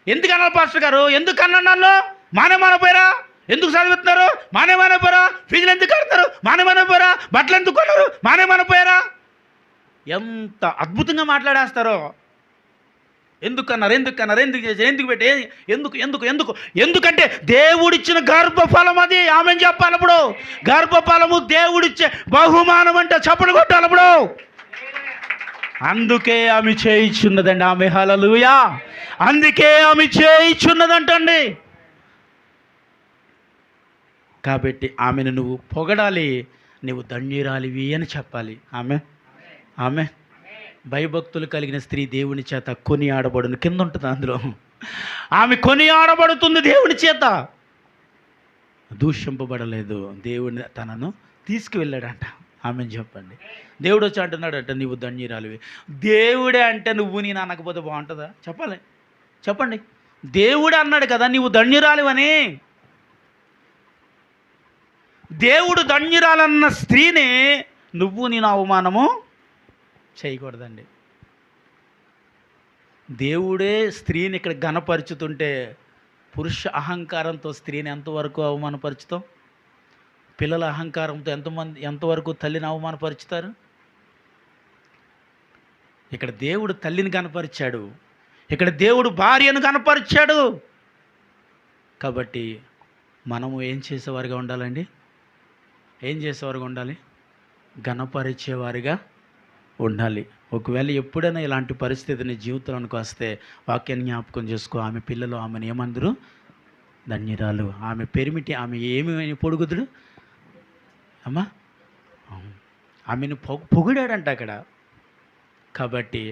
ఎందుకు అనాలి పాస్టర్ గారు, ఎందుకు అన్నాను నన్ను, మానేమానపోయారా, ఎందుకు చదివిస్తున్నారు, మానేమానపోయారా, ఫీజులు ఎందుకు కడతారు, మానేమానపోయారా, బట్టలు ఎందుకు కొన్నారు, మానేమానపోయారా, ఎంత అద్భుతంగా మాట్లాడేస్తారో. ఎందుకన్నారు, ఎందుకు చేశారు, ఎందుకు పెట్టి, ఎందుకంటే దేవుడిచ్చిన గర్భఫలం అది. ఆమెను చెప్పాలి. ఇప్పుడు గర్భఫలము దేవుడిచ్చే బహుమానం అంటే చప్పట్లు కొట్టాలి ఇప్పుడు. అందుకే ఆమె చేయిచున్నదండి. ఆమె హల్లెలూయా. అందుకే ఆమె చేయిచున్నదంటండి. కాబట్టి ఆమెను నువ్వు పొగడాలి, నువ్వు ధన్యురాలివి అని చెప్పాలి. ఆమె భయభక్తులు కలిగిన స్త్రీ దేవుని చేత కొని ఆడబడును, కింద ఉంటుంది అందులో. ఆమె కొని ఆడబడుతుంది దేవుని చేత, దూషింపబడలేదు. దేవుని తనను తీసుకువెళ్ళాడంట. ఆమెను చెప్పండి. దేవుడు వచ్చి అంటున్నాడంట నువ్వు ధన్యురాలివి. దేవుడే అంటే నువ్వు నేను అనకపోతే బాగుంటుందా, చెప్పండి. దేవుడే అన్నాడు కదా నువ్వు ధన్యురాలివని. దేవుడు ధన్యురాలన్న స్త్రీని నువ్వు నేను అవమానము చేయకూడదండి. దేవుడే స్త్రీని ఇక్కడ ఘనపరుచుతుంటే పురుష అహంకారంతో స్త్రీని ఎంతవరకు అవమానపరుచుతాం? పిల్లల అహంకారంతో ఎంతవరకు తల్లిని అవమానపరుచుతారు? ఇక్కడ దేవుడు తల్లిని కనపరిచాడు, ఇక్కడ దేవుడు భార్యను కనపరిచాడు. కాబట్టి మనము ఏం చేసేవారిగా ఉండాలండి, ఘనపరిచేవారిగా ఉండాలి. ఒకవేళ ఎప్పుడైనా ఇలాంటి పరిస్థితి నీ జీవితంలోనికి వస్తే వాక్యాన్ని జ్ఞాపకం చేసుకో. ఆమె పిల్లలు ఆమెను ఏమందరు, ధన్యురాలు. ఆమె పెరిమిటి ఆమె ఏమి పొడుగుదుడు అమ్మా, ఆమెను పొగిడాడంట అక్కడ. కాబట్టి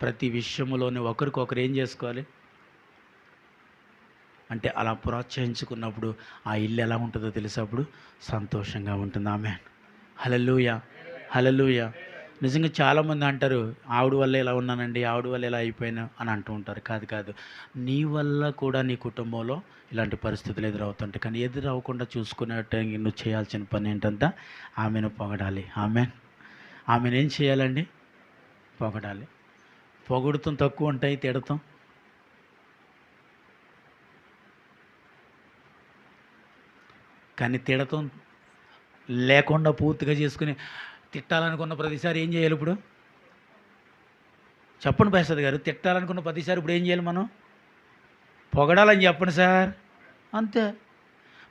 ప్రతి విషయంలోనే ఒకరికొకరు ఏం చేసుకోవాలి అంటే అలా ప్రోత్సహించుకున్నప్పుడు ఆ ఇల్లు ఎలా ఉంటుందో తెలుసా, అప్పుడు సంతోషంగా ఉంటుంది. ఆమెన్, హల్లెలూయా, హల్లెలూయా. నిజంగా చాలామంది అంటారు ఆవిడ వల్ల ఇలా ఉన్నానండి, ఆవిడ వల్ల ఇలా అయిపోయాను అని అంటూ ఉంటారు. కాదు, నీ వల్ల కూడా నీ కుటుంబంలో ఇలాంటి పరిస్థితులు ఎదురవుతుంటాయి. కానీ ఎదురవ్వకుండా చూసుకునేట్టు నువ్వు చేయాల్సిన పని ఏంటంటే ఆమెను పొగడాలి. ఆమెను ఏం చేయాలండి, పొగడాలి. పొగుడుతాం తక్కువ ఉంటాయి, తిడతాం కానీ తిడతాం లేకుండా పూర్తిగా చేసుకుని తిట్టాలనుకున్న ప్రతిసారి ఏం చేయాలి? ఇప్పుడు చెప్పండి ప్రసాద్ గారు, తిట్టాలనుకున్న ప్రతిసారి ఇప్పుడు ఏం చేయాలి? మనం పొగడాలని చెప్పండి సార్, అంతే.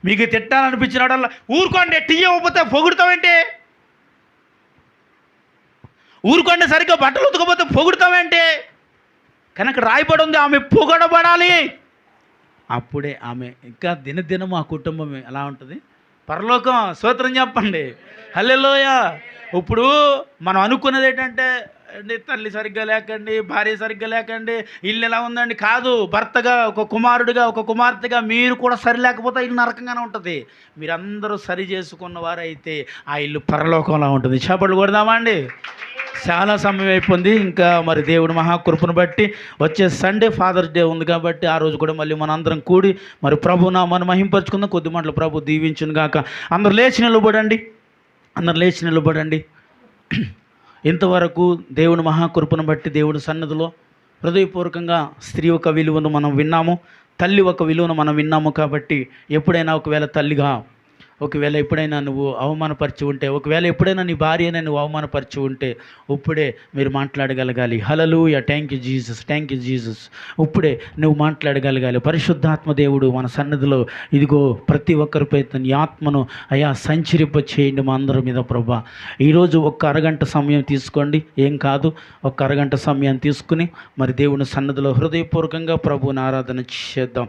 మీకు తిట్టాలనిపించినప్పుడల్లా ఊరుకోండి, టీ ఇవ్వకపోతే పొగుడుతావేంటి, ఊరుకోండి సరిగ్గా బట్టలు ఉతకపోతే పొగుడుతావేంటి. కానీ అక్కడ రాయబడి ఉంది ఆమె పొగడబడాలి. అప్పుడే ఆమె ఇంకా దినదినము ఆ కుటుంబం ఎలా ఉంటుంది, పరలోకం. స్తోత్రం చెప్పండి, హల్లెలూయా. ఇప్పుడు మనం అనుకున్నది ఏంటంటే అండి తల్లి సరిగ్గా లేకండి, భార్య సరిగ్గా లేకండి, ఇల్లు ఎలా ఉందండి. కాదు, భర్తగా, ఒక కుమారుడిగా, ఒక కుమార్తెగా మీరు కూడా సరి లేకపోతే ఇల్లు నరకంగానే ఉంటుంది. మీరందరూ సరి చేసుకున్న వారైతే ఆ ఇల్లు పరలోకంలో ఉంటుంది. చేపట్లు కొడదామా అండి? చాలా సమయం అయిపోయింది. ఇంకా మరి దేవుడు మహాకృపను బట్టి వచ్చే సండే ఫాదర్స్ డే ఉంది కాబట్టి ఆ రోజు కూడా మళ్ళీ మనందరం కూడి మరి ప్రభు నామాన్ని మహింపరుచుకుందాం. కొద్ది మాటలు ప్రభు దీవించును గాక. అందరు లేచి నిలబడండి, అందరు లేచి నిలబడండి. ఇంతవరకు దేవుని మహాకృపను బట్టి దేవుని సన్నిధిలో హృదయపూర్వకంగా స్త్రీ ఒక విలువను మనం విన్నాము, తల్లి ఒక విలువను మనం విన్నాము. కాబట్టి ఎప్పుడైనా ఒకవేళ తల్లిగా, ఒకవేళ ఎప్పుడైనా నువ్వు అవమానపరిచి ఉంటే, ఒకవేళ ఎప్పుడైనా నీ భార్యనే నువ్వు అవమానపరిచి ఉంటే ఇప్పుడే మీరు మాట్లాడగలగాలి. Hallelujah, thank you Jesus, thank you Jesus. ఇప్పుడే నువ్వు మాట్లాడగలగాలి. పరిశుద్ధాత్మ దేవుడు మన సన్నిధిలో ఇదిగో ప్రతి ఒక్కరిపై నీ ఆత్మను అయా సంచరింప చేయండి మా అందరి మీద ప్రభా. ఈరోజు ఒక్క అరగంట సమయం తీసుకోండి, ఏం కాదు. ఒక్క అరగంట సమయం తీసుకుని మరి దేవుని సన్నిధిలో హృదయపూర్వకంగా ప్రభువుని ఆరాధన చేద్దాం.